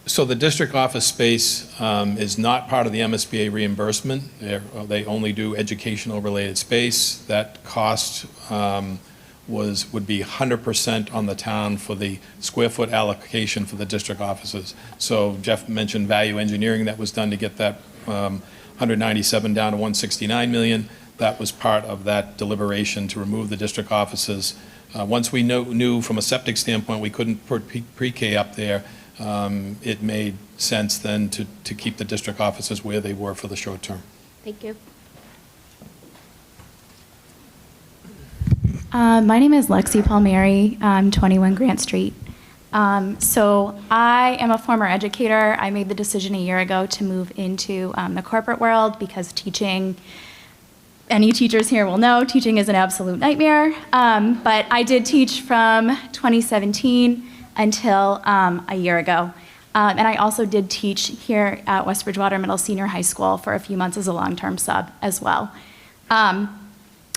So the district office space is not part of the MSBA reimbursement. They only do educational related space. That cost would be 100% on the town for the square foot allocation for the district offices. So Jeff mentioned value engineering that was done to get that 197 down to 169 million. That was part of that deliberation to remove the district offices. Once we knew from a septic standpoint we couldn't put pre-K up there, it made sense then to keep the district offices where they were for the short term. Thank you. My name is Lexi Palmieri. I'm 21 Grant Street. So I am a former educator. I made the decision a year ago to move into the corporate world because teaching, any teachers here will know, teaching is an absolute nightmare. But I did teach from 2017 until a year ago. And I also did teach here at West Bridgewater Middle Senior High School for a few months as a long-term sub as well.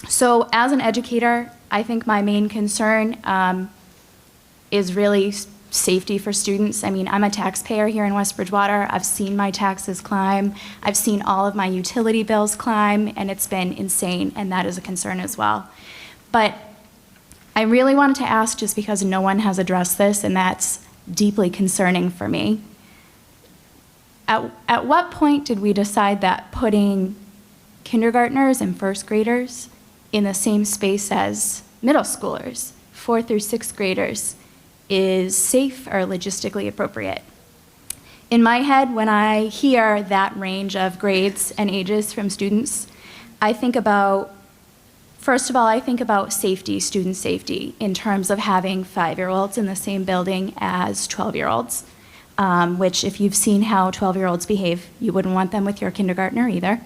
So as an educator, I think my main concern is really safety for students. I mean, I'm a taxpayer here in West Bridgewater. I've seen my taxes climb. I've seen all of my utility bills climb, and it's been insane, and that is a concern as well. But I really wanted to ask, just because no one has addressed this, and that's deeply concerning for me. At what point did we decide that putting kindergartners and first graders in the same space as middle schoolers, 4th through 6th graders, is safe or logistically appropriate? In my head, when I hear that range of grades and ages from students, I think about, first of all, I think about safety, student safety, in terms of having 5-year-olds in the same building as 12-year-olds, which if you've seen how 12-year-olds behave, you wouldn't want them with your kindergartner either.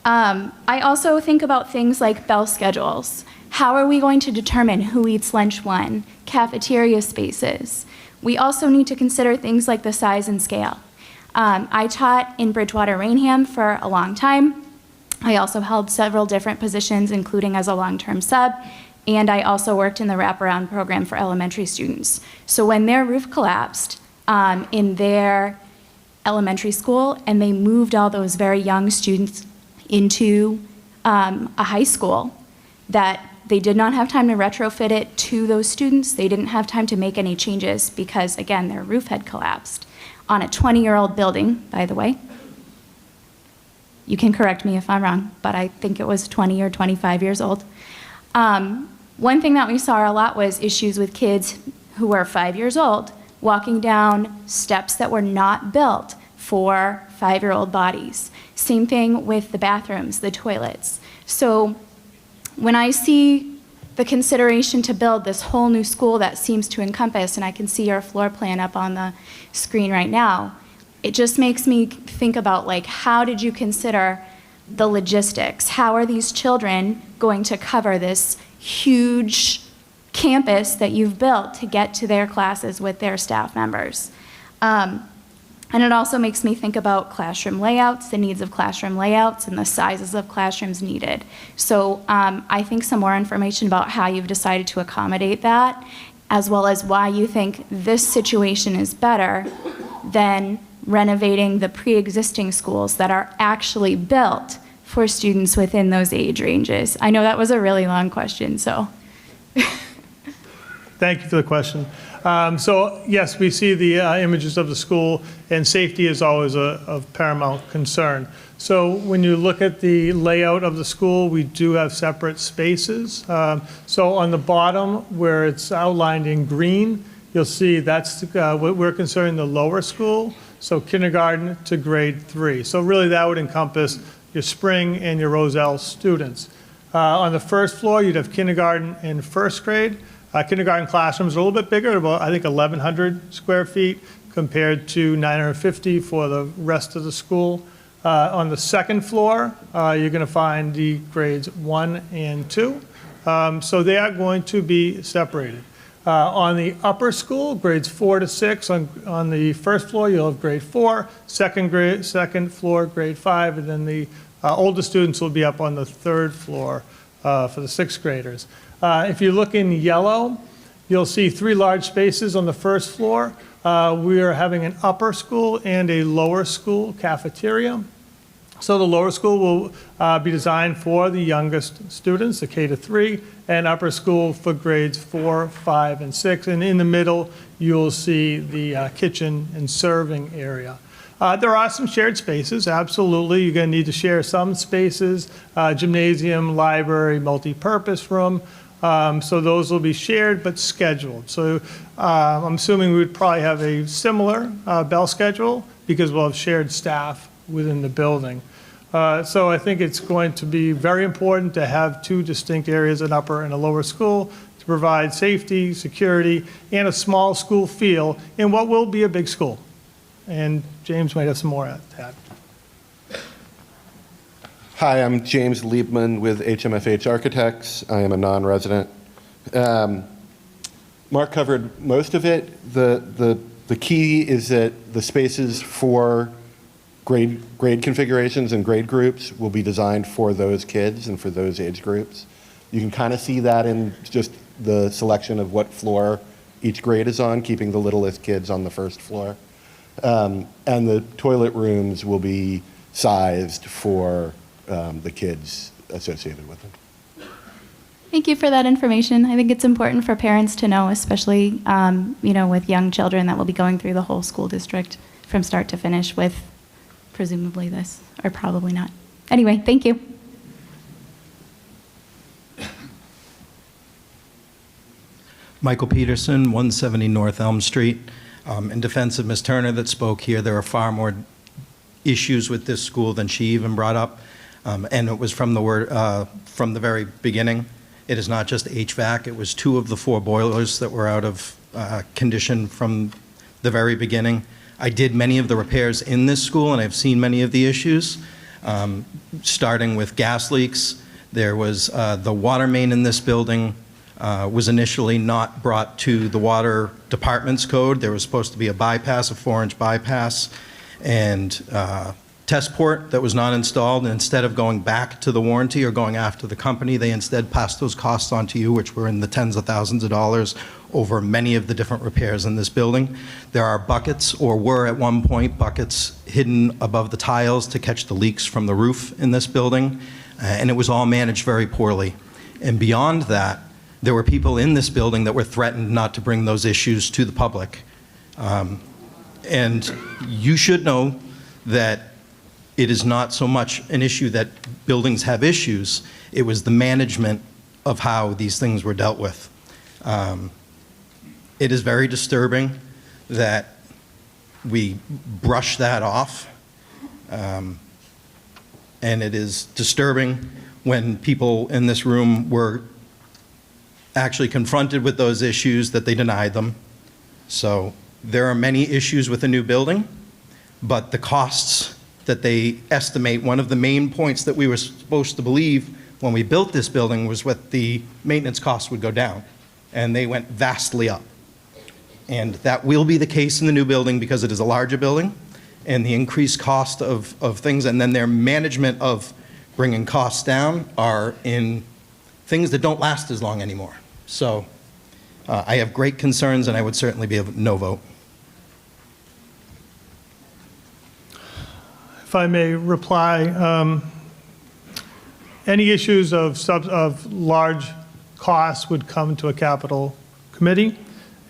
I also think about things like bell schedules. How are we going to determine who eats lunch when? Cafeteria spaces. We also need to consider things like the size and scale. I taught in Bridgewater, Rainham for a long time. I also held several different positions, including as a long-term sub, and I also worked in the wraparound program for elementary students. So when their roof collapsed in their elementary school, and they moved all those very young students into a high school, that they did not have time to retrofit it to those students. They didn't have time to make any changes because, again, their roof had collapsed on a 20-year-old building, by the way. You can correct me if I'm wrong, but I think it was 20 or 25 years old. One thing that we saw a lot was issues with kids who were 5 years old walking down steps that were not built for 5-year-old bodies. Same thing with the bathrooms, the toilets. So when I see the consideration to build this whole new school that seems to encompass, and I can see our floor plan up on the screen right now, it just makes me think about, like, how did you consider the logistics? How are these children going to cover this huge campus that you've built to get to their classes with their staff members? And it also makes me think about classroom layouts, the needs of classroom layouts, and the sizes of classrooms needed. So I think some more information about how you've decided to accommodate that, as well as why you think this situation is better than renovating the pre-existing schools that are actually built for students within those age ranges. I know that was a really long question, so. Thank you for the question. So yes, we see the images of the school, and safety is always of paramount concern. So when you look at the layout of the school, we do have separate spaces. So on the bottom, where it's outlined in green, you'll see that's what we're considering the lower school, so kindergarten to grade 3. So really that would encompass your spring and your Roselle students. On the first floor, you'd have kindergarten and first grade. Kindergarten classrooms are a little bit bigger, about, I think, 1,100 square feet compared to 950 for the rest of the school. On the second floor, you're going to find the grades 1 and 2. So they are going to be separated. On the upper school, grades 4 to 6, on the first floor, you'll have grade 4, second floor, grade 5, and then the older students will be up on the third floor for the 6th graders. If you look in yellow, you'll see 3 large spaces on the first floor. We are having an upper school and a lower school cafeteria. So the lower school will be designed for the youngest students, the K to 3, and upper school for grades 4, 5, and 6. And in the middle, you'll see the kitchen and serving area. There are some shared spaces, absolutely. You're going to need to share some spaces, gymnasium, library, multi-purpose room. So those will be shared but scheduled. So I'm assuming we would probably have a similar bell schedule because we'll have shared staff within the building. So I think it's going to be very important to have 2 distinct areas, an upper and a lower school, to provide safety, security, and a small school feel in what will be a big school. And James might have some more to add. Hi, I'm James Liebman with HMFH Architects. I am a non-resident. Mark covered most of it. The key is that the spaces for grade configurations and grade groups will be designed for those kids and for those age groups. You can kind of see that in just the selection of what floor each grade is on, keeping the littlest kids on the first floor. And the toilet rooms will be sized for the kids associated with them. Thank you for that information. I think it's important for parents to know, especially, with young children that will be going through the whole school district from start to finish with presumably this, or probably not. Anyway, thank you. Michael Peterson, 170 North Elm Street. In defense of Ms. Turner that spoke here, there are far more issues with this school than she even brought up, and it was from the very beginning. It is not just HVAC. It was 2 of the 4 boilers that were out of condition from the very beginning. I did many of the repairs in this school, and I've seen many of the issues, starting with gas leaks. There was the water main in this building was initially not brought to the water department's code. There was supposed to be a bypass, a 4-inch bypass, and test port that was not installed. And instead of going back to the warranty or going after the company, they instead passed those costs on to you, which were in the tens of thousands of dollars over many of the different repairs in this building. There are buckets, or were at one point, buckets hidden above the tiles to catch the leaks from the roof in this building, and it was all managed very poorly. And beyond that, there were people in this building that were threatened not to bring those issues to the public. And you should know that it is not so much an issue that buildings have issues, it was the management of how these things were dealt with. It is very disturbing that we brush that off, and it is disturbing when people in this room were actually confronted with those issues that they denied them. So there are many issues with a new building, but the costs that they estimate, one of the main points that we were supposed to believe when we built this building was what the maintenance costs would go down, and they went vastly up. And that will be the case in the new building because it is a larger building, and the increased cost of things, and then their management of bringing costs down are in things that don't last as long anymore. So I have great concerns, and I would certainly be a no vote. If I may reply, any issues of large costs would come to a capital committee,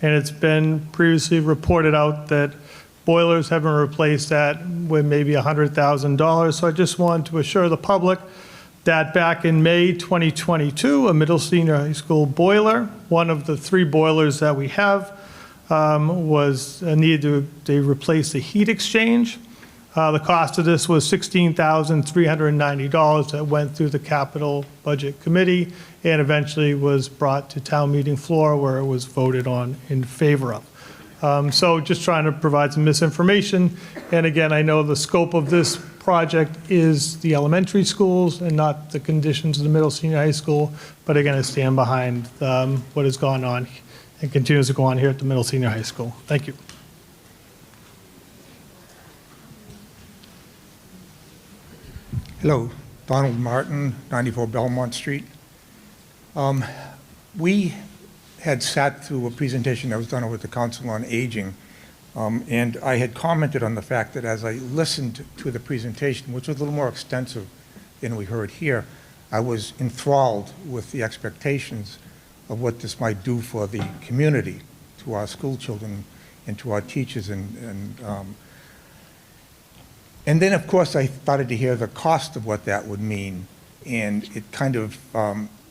and it's been previously reported out that boilers have been replaced at with maybe $100,000. So I just want to assure the public that back in May 2022, a middle senior high school boiler, one of the 3 boilers that we have, was needed to replace the heat exchange. The cost of this was $16,390 that went through the capital budget committee and eventually was brought to town meeting floor where it was voted on in favor of. So just trying to provide some misinformation. And again, I know the scope of this project is the elementary schools and not the conditions of the middle senior high school. But again, I stand behind what has gone on and continues to go on here at the middle senior high school. Thank you. Hello, Donald Martin, 94 Belmont Street. We had sat through a presentation that was done with the Council on Aging, and I had commented on the fact that as I listened to the presentation, which was a little more extensive than we heard here, I was enthralled with the expectations of what this might do for the community, to our school children and to our teachers. And then, of course, I started to hear the cost of what that would mean, and it kind of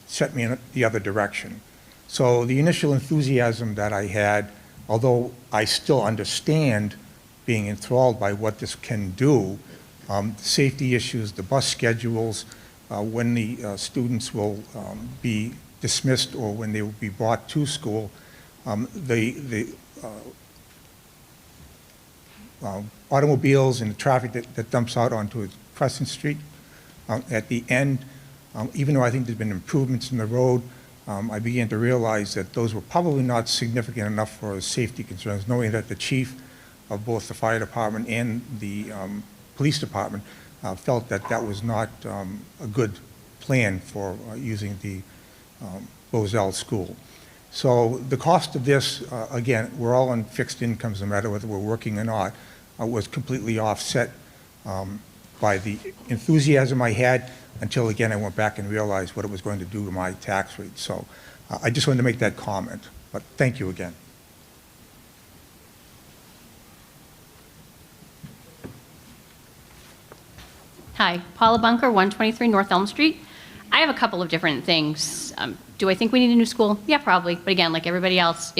set me in the other direction. So the initial enthusiasm that I had, although I still understand being enthralled by what this can do, the safety issues, the bus schedules, when the students will be dismissed or when they will be brought to school, the automobiles and the traffic that dumps out onto Crescent Street at the end, even though I think there's been improvements in the road, I began to realize that those were probably not significant enough for safety concerns, knowing that the chief of both the fire department and the police department felt that that was not a good plan for using the Bozell School. So the cost of this, again, we're all on fixed incomes, no matter whether we're working or not, was completely offset by the enthusiasm I had until, again, I went back and realized what it was going to do to my tax rate. So I just wanted to make that comment, but thank you again. Hi, Paula Bunker, 123 North Elm Street. I have a couple of different things. Do I think we need a new school? Yeah, probably. But again, like everybody else,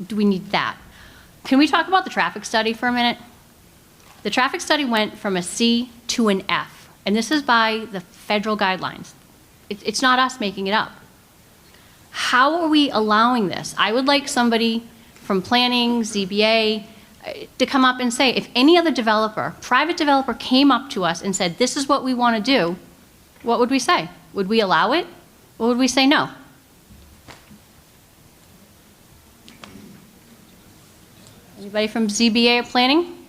do we need that? Can we talk about the traffic study for a minute? The traffic study went from a C to an F, and this is by the federal guidelines. It's not us making it up. How are we allowing this? I would like somebody from planning, ZBA, to come up and say, if any other developer, private developer came up to us and said, this is what we want to do, what would we say? Would we allow it, or would we say no? Anybody from ZBA or planning?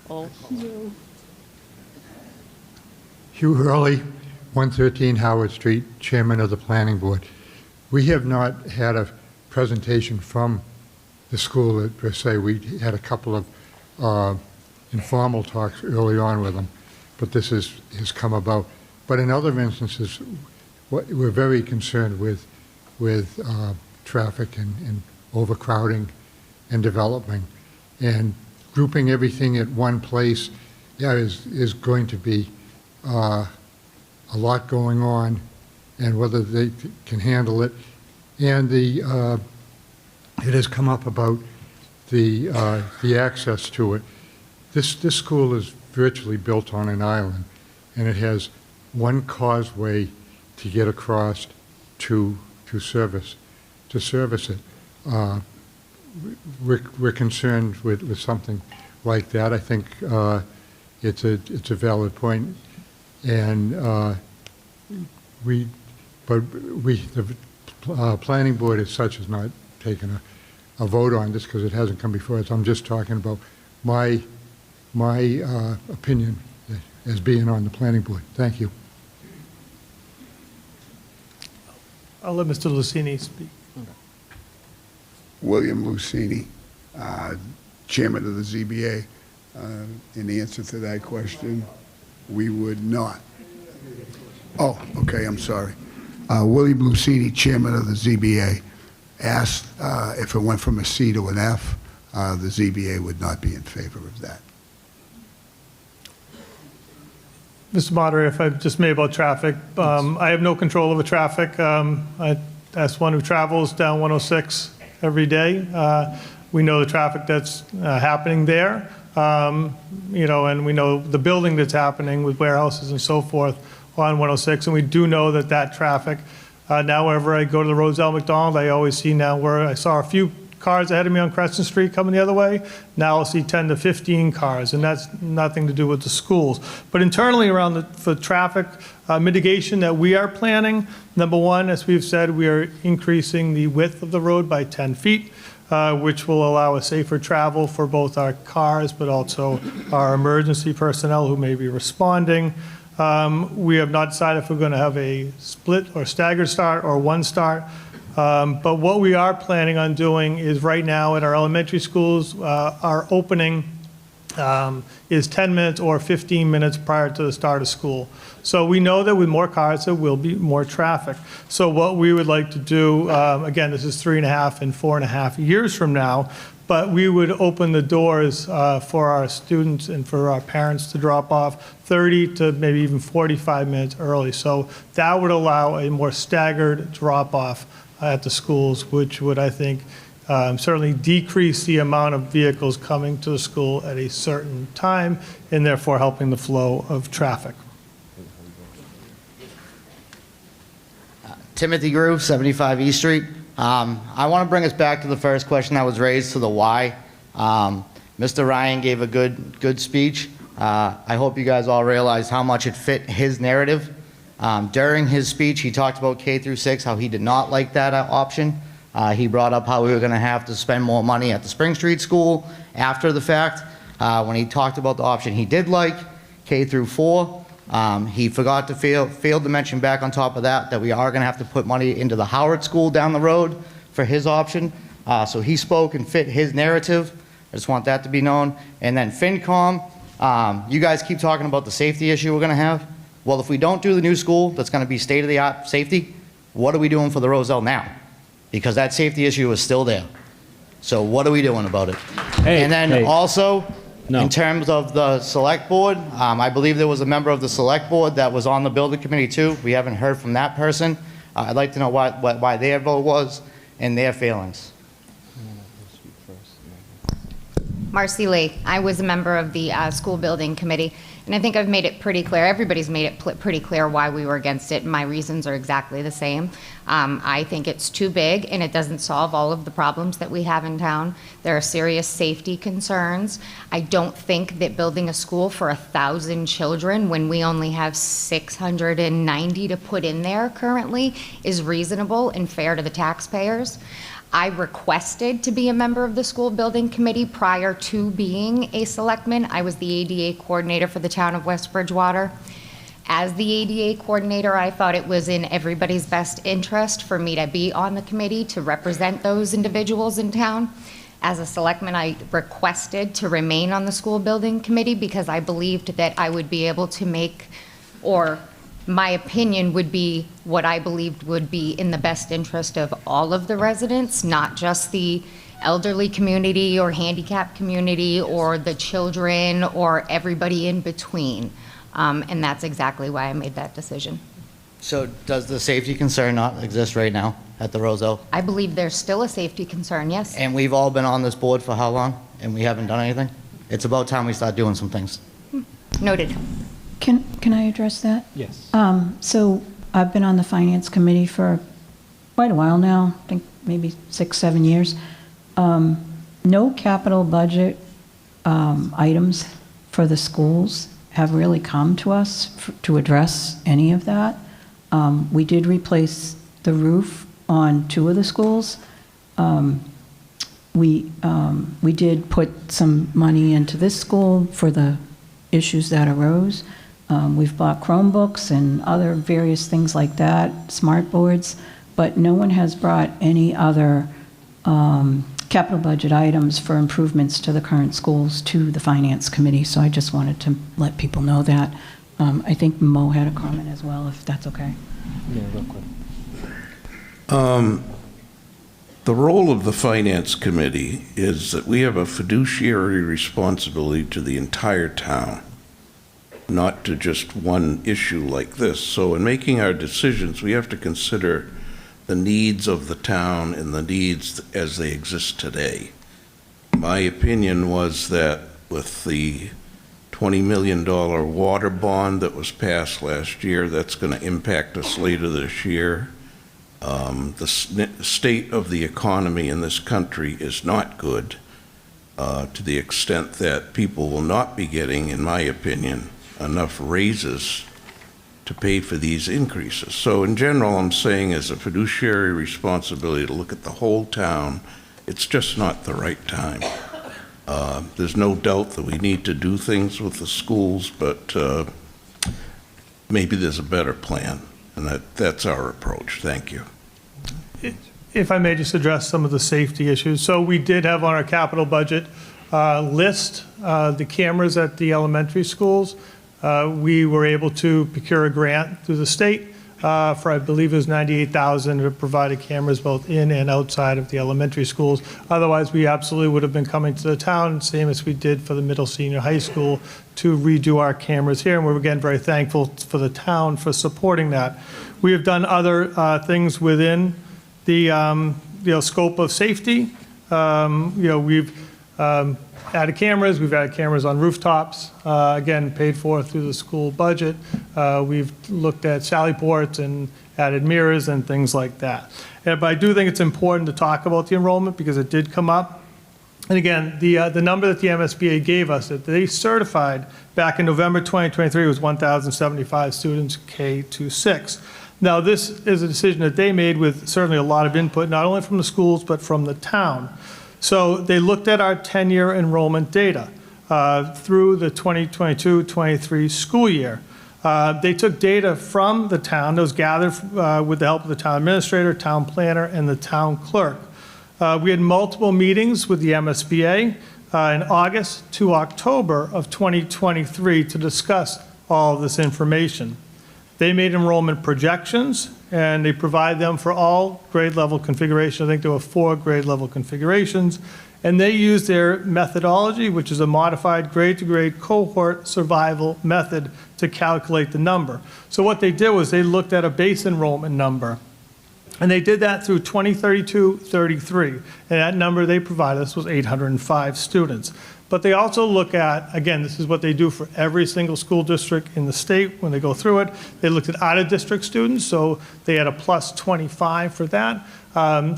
Oh. Hugh Hurley, 113 Howard Street, Chairman of the Planning Board. We have not had a presentation from the school per se. We had a couple of informal talks early on with them, but this has come about. But in other instances, we're very concerned with traffic and overcrowding and development. And grouping everything at one place, is going to be a lot going on, and whether they can handle it. And it has come up about the access to it. This school is virtually built on an island, and it has one causeway to get across to service it. We're concerned with something like that. I think it's a valid point, and the planning board as such has not taken a vote on this because it hasn't come before us. I'm just talking about my opinion as being on the planning board. Thank you. I'll let Mr. Lucini speak. William Lucini, Chairman of the ZBA. In answer to that question, we would not. Oh, okay, I'm sorry. William Lucini, Chairman of the ZBA, asked if it went from a C to an F, the ZBA would not be in favor of that. Mr. Moderator, if I just may about traffic, I have no control over traffic. As one who travels down 106 every day, we know the traffic that's happening there, and we know the building that's happening with warehouses and so forth on 106, and we do know that traffic. Now, whenever I go to the Roselle McDonald, I always see now where I saw a few cars ahead of me on Crescent Street coming the other way. Now I'll see 10 to 15 cars, and that's nothing to do with the schools. But internally around for traffic mitigation that we are planning, number one, as we've said, we are increasing the width of the road by 10 feet, which will allow a safer travel for both our cars, but also our emergency personnel who may be responding. We have not decided if we're going to have a split or staggered start or one start. But what we are planning on doing is right now at our elementary schools, our opening is 10 minutes or 15 minutes prior to the start of school. So we know that with more cars, there will be more traffic. So what we would like to do, again, this is 3.5 and 4.5 years from now, but we would open the doors for our students and for our parents to drop off 30 to maybe even 45 minutes early. So that would allow a more staggered drop off at the schools, which would, I think, certainly decrease the amount of vehicles coming to the school at a certain time, and therefore helping the flow of traffic. Timothy Groove, 75 East Street. I want to bring us back to the first question that was raised to the why. Mr. Ryan gave a good speech. I hope you guys all realize how much it fit his narrative. During his speech, he talked about K through 6, how he did not like that option. He brought up how we were going to have to spend more money at the Spring Street School after the fact. When he talked about the option he did like, K through 4, He forgot to failed to mention back on top of that we are going to have to put money into the Howard School down the road for his option. So he spoke and fit his narrative. I just want that to be known. And then FinCom, you guys keep talking about the safety issue we're going to have. Well, if we don't do the new school that's going to be state-of-the-art safety, what are we doing for the Roselle now? Because that safety issue is still there. So what are we doing about it? And then also, in terms of the select board, I believe there was a member of the select board that was on the building committee too. We haven't heard from that person. I'd like to know why their vote was and their feelings. Marcy Lee. I was a member of the school building committee, and I think I've made it pretty clear, everybody's made it pretty clear why we were against it, and my reasons are exactly the same. I think it's too big, and it doesn't solve all of the problems that we have in town. There are serious safety concerns. I don't think that building a school for 1,000 children, when we only have 690 to put in there currently, is reasonable and fair to the taxpayers. I requested to be a member of the school building committee prior to being a selectman. I was the ADA coordinator for the town of West Bridgewater. As the ADA coordinator, I thought it was in everybody's best interest for me to be on the committee to represent those individuals in town. As a selectman, I requested to remain on the school building committee because I believed that I would be able to make, or my opinion would be what I believed would be in the best interest of all of the residents, not just the elderly community or handicapped community or the children or everybody in between. And that's exactly why I made that decision. So does the safety concern not exist right now at the Roselle? I believe there's still a safety concern, yes. And we've all been on this board for how long? And we haven't done anything? It's about time we start doing some things. Noted. Can I address that? Yes. So I've been on the finance committee for quite a while now, I think maybe 6, 7 years. No capital budget items for the schools have really come to us to address any of that. We did replace the roof on 2 of the schools. We did put some money into this school for the issues that arose. We've bought Chromebooks and other various things like that, smart boards, but no one has brought any other capital budget items for improvements to the current schools to the Finance Committee, so I just wanted to let people know that. I think Mo had a comment as well, if that's okay. Yeah, real quick. The role of the Finance Committee is that we have a fiduciary responsibility to the entire town, not to just one issue like this. So in making our decisions, we have to consider the needs of the town and the needs as they exist today. My opinion was that with the $20 million water bond that was passed last year, that's going to impact us later this year. The state of the economy in this country is not good to the extent that people will not be getting, in my opinion, enough raises to pay for these increases. So in general, I'm saying as a fiduciary responsibility to look at the whole town, it's just not the right time. There's no doubt that we need to do things with the schools, but maybe there's a better plan, and that's our approach. Thank you. If I may just address some of the safety issues. So we did have on our capital budget list the cameras at the elementary schools. We were able to procure a grant through the state for, I believe it was $98,000 to provide cameras both in and outside of the elementary schools. Otherwise, we absolutely would have been coming to the town, same as we did for the middle senior high school, to redo our cameras here. And we're again very thankful for the town for supporting that. We have done other things within the scope of safety. We've added cameras. We've added cameras on rooftops, again, paid for through the school budget. We've looked at sally ports and added mirrors and things like that. But I do think it's important to talk about the enrollment because it did come up. And again, the number that the MSBA gave us that they certified back in November 2023 was 1,075 students K-6. Now, this is a decision that they made with certainly a lot of input, not only from the schools, but from the town. So they looked at our 10-year enrollment data through the 2022-23 school year. They took data from the town that was gathered with the help of the town administrator, town planner, and the town clerk. We had multiple meetings with the MSBA in August to October of 2023 to discuss all of this information. They made enrollment projections, and they provide them for all grade level configurations. I think there were 4 grade level configurations. And they used their methodology, which is a modified grade-to-grade cohort survival method, to calculate the number. So what they did was they looked at a base enrollment number. And they did that through 2032-33. And that number they provided us was 805 students. But they also look at, again, this is what they do for every single school district in the state when they go through it. They looked at out-of-district students, so they had a plus 25 for that.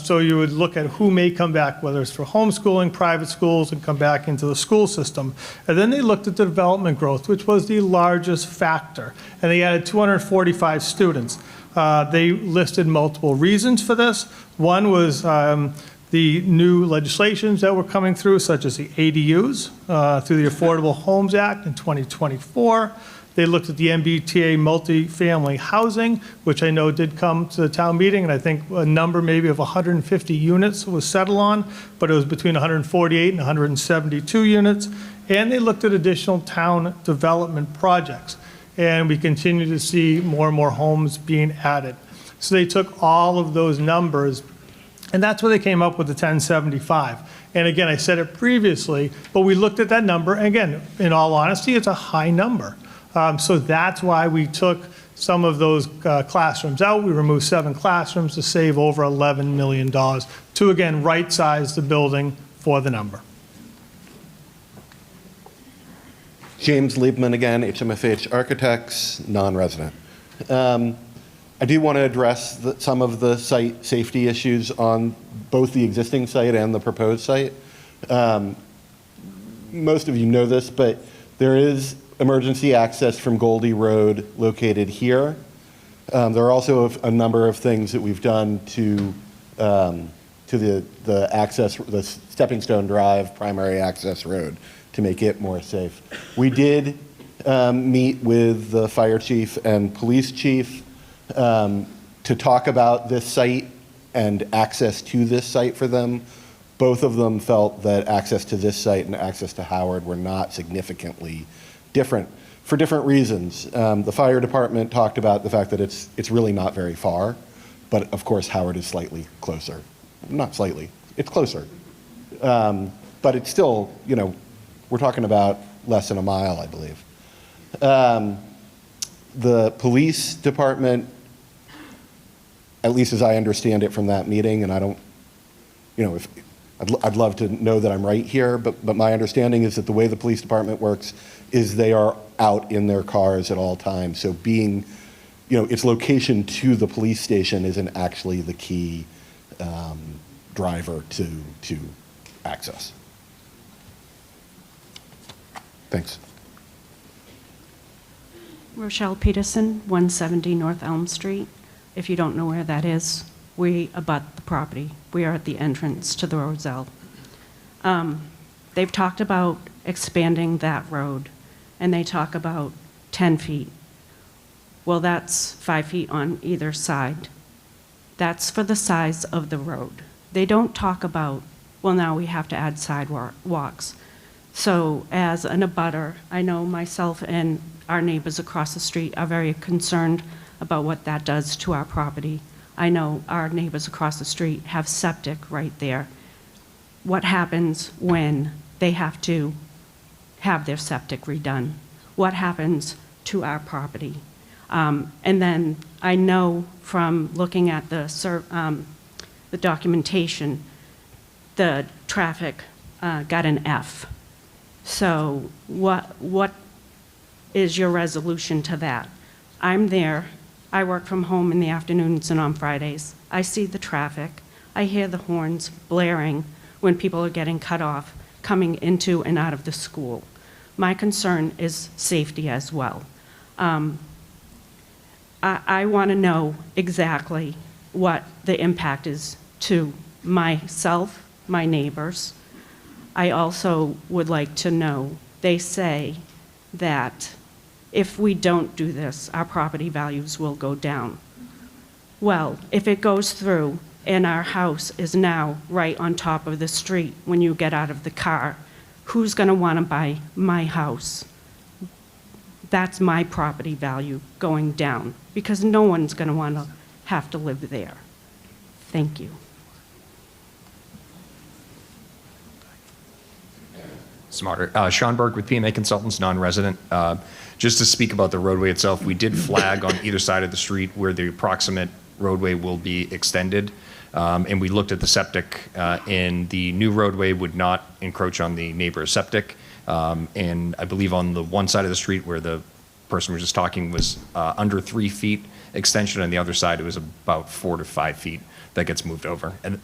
So you would look at who may come back, whether it's for homeschooling, private schools, and come back into the school system. And then they looked at the development growth, which was the largest factor. And they added 245 students. They listed multiple reasons for this. One was the new legislations that were coming through, such as the ADUs, through the Affordable Homes Act in 2024. They looked at the MBTA multifamily housing, which I know did come to the town meeting, and I think a number maybe of 150 units was settled on, but it was between 148 and 172 units. And they looked at additional town development projects. And we continue to see more and more homes being added. So they took all of those numbers, and that's where they came up with the 1075. And again, I said it previously, but we looked at that number, and again, in all honesty, it's a high number. So that's why we took some of those classrooms out. We removed 7 classrooms to save over $11 million to, again, right-size the building for the number. James Liebman again, HMFH Architects, non-resident. I do want to address some of the site safety issues on both the existing site and the proposed site. Most of you know this, but there is emergency access from Goldie Road located here. There are also a number of things that we've done to the access, the Stepping Stone Drive primary access road to make it more safe. We did meet with the fire chief and police chief to talk about this site and access to this site for them. Both of them felt that access to this site and access to Howard were not significantly different for different reasons. The fire department talked about the fact that it's really not very far, but of course Howard is slightly closer. Not slightly, it's closer. But it's still, you know, we're talking about less than a mile, I believe. The police department, at least as I understand it from that meeting, and I don't, you know, I'd love to know that I'm right here, but my understanding is that the way the police department works is they are out in their cars at all times. So being, you know, its location to the police station isn't actually the key driver to access. Thanks. Rochelle Peterson, 170 North Elm Street. If you don't know where that is, we abut the property. We are at the entrance to the Roselle. They've talked about expanding that road, and they talk about 10 feet. Well, that's 5 feet on either side. That's for the size of the road. They don't talk about, well, now we have to add sidewalks. So as an abutter, I know myself and our neighbors across the street are very concerned about what that does to our property. I know our neighbors across the street have septic right there. What happens when they have to have their septic redone? What happens to our property? And then I know from looking at the documentation, the traffic got an F. So what is your resolution to that? I'm there. I work from home in the afternoons and on Fridays. I see the traffic. I hear the horns blaring when people are getting cut off coming into and out of the school. My concern is safety as well. I want to know exactly what the impact is to myself, my neighbors. I also would like to know, they say that if we don't do this, our property values will go down. Well, if it goes through and our house is now right on top of the street when you get out of the car, who's going to want to buy my house? That's my property value going down, because no one's going to want to have to live there. Thank you. Smarter. Sean Berg with PMA Consultants, non-resident. Just to speak about the roadway itself, we did flag on either side of the street where the approximate roadway will be extended. And we looked at the septic, and the new roadway would not encroach on the neighbor's septic. And I believe on the one side of the street where the person was just talking was under 3 feet extension, on the other side it was about 4 to 5 feet that gets moved over. And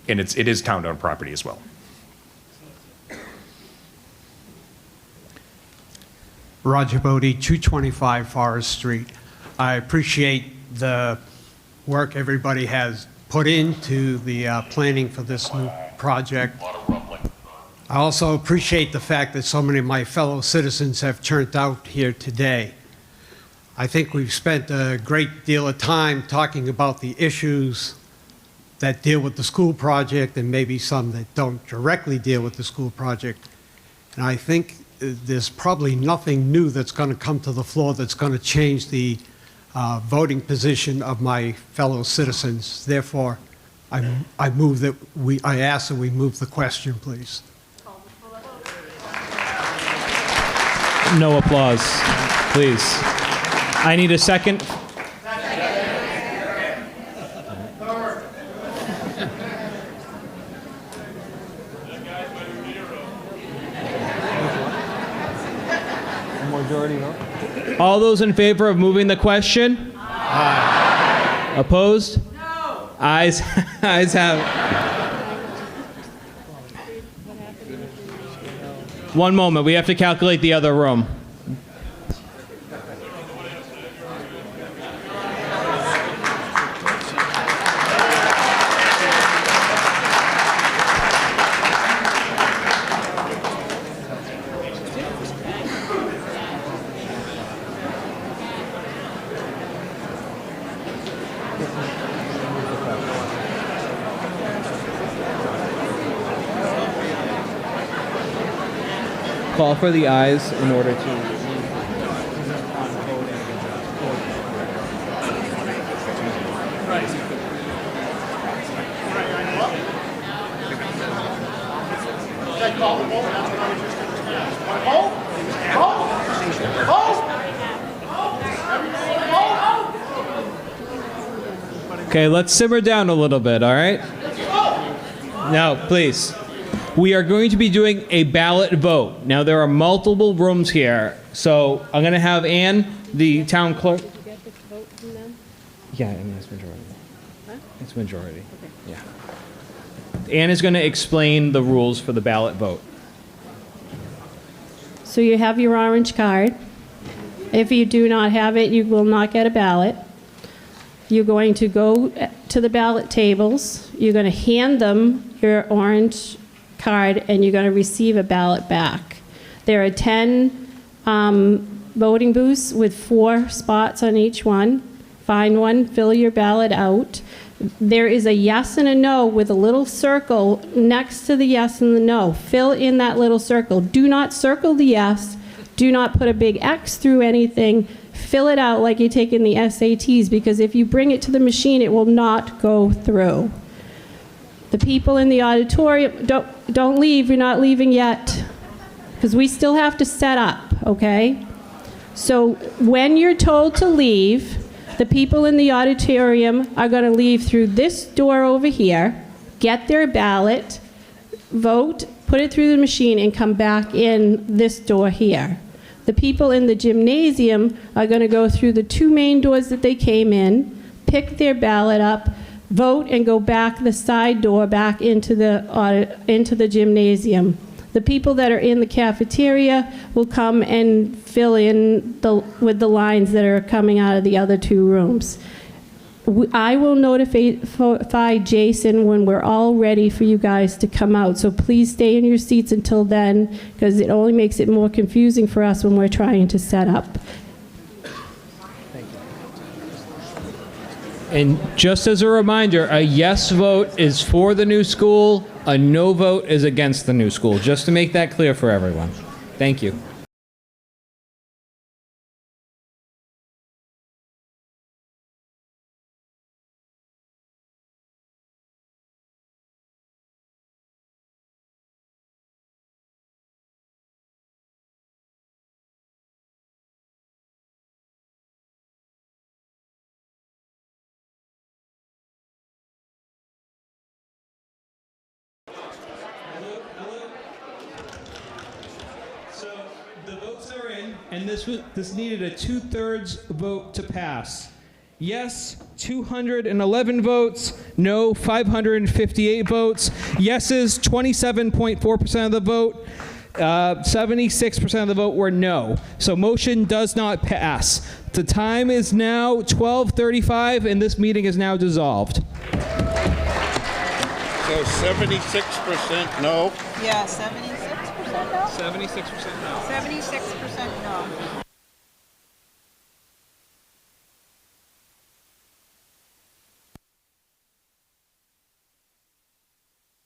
it is town-owned property as well. Roger Bodie, 225 Forest Street. I appreciate the work everybody has put into the planning for this new project. I also appreciate the fact that so many of my fellow citizens have turned out here today. I think we've spent a great deal of time talking about the issues that deal with the school project and maybe some that don't directly deal with the school project. And I think there's probably nothing new that's going to come to the floor that's going to change the voting position of my fellow citizens. Therefore, I ask that we move the question, please. No applause, please. I need a second. All those in favor of moving the question? Aye. Opposed? No. Ayes have it. One moment, we have to calculate the other room. Call for the ayes in order to... Okay, let's simmer down a little bit, all right? No, please. We are going to be doing a ballot vote. Now, there are multiple rooms here, so I'm going to have Ann, the town clerk. Did you get the vote from them? Yeah, I mean, it's majority. Huh? It's majority. Okay. Yeah. Ann is going to explain the rules for the ballot vote. So you have your orange card. If you do not have it, you will not get a ballot. You're going to go to the ballot tables. You're going to hand them your orange card, and you're going to receive a ballot back. There are 10 voting booths with 4 spots on each one. Find one, fill your ballot out. There is a yes and a no with a little circle next to the yes and the no. Fill in that little circle. Do not circle the yes. Do not put a big X through anything. Fill it out like you're taking the SATs, because if you bring it to the machine, it will not go through. The people in the auditorium, don't leave, you're not leaving yet, because we still have to set up, okay? So when you're told to leave, the people in the auditorium are going to leave through this door over here, get their ballot, vote, put it through the machine, and come back in this door here. The people in the gymnasium are going to go through the 2 main doors that they came in, pick their ballot up, vote, and go back the side door back into the gymnasium. The people that are in the cafeteria will come and fill in with the lines that are coming out of the other 2 rooms. I will notify Jason when we're all ready for you guys to come out. So please stay in your seats until then, because it only makes it more confusing for us when we're trying to set up. And just as a reminder, a yes vote is for the new school, a no vote is against the new school, just to make that clear for everyone. Thank you. So the votes are in, and this needed a 2/3 vote to pass. Yes, 211 votes. No, 558 votes. Yeses, 27.4% of the vote. 76% of the vote were no. So motion does not pass. The time is now 12:35, and this meeting is now dissolved. So 76% no? Yeah, 76% no? 76% no. 76% no.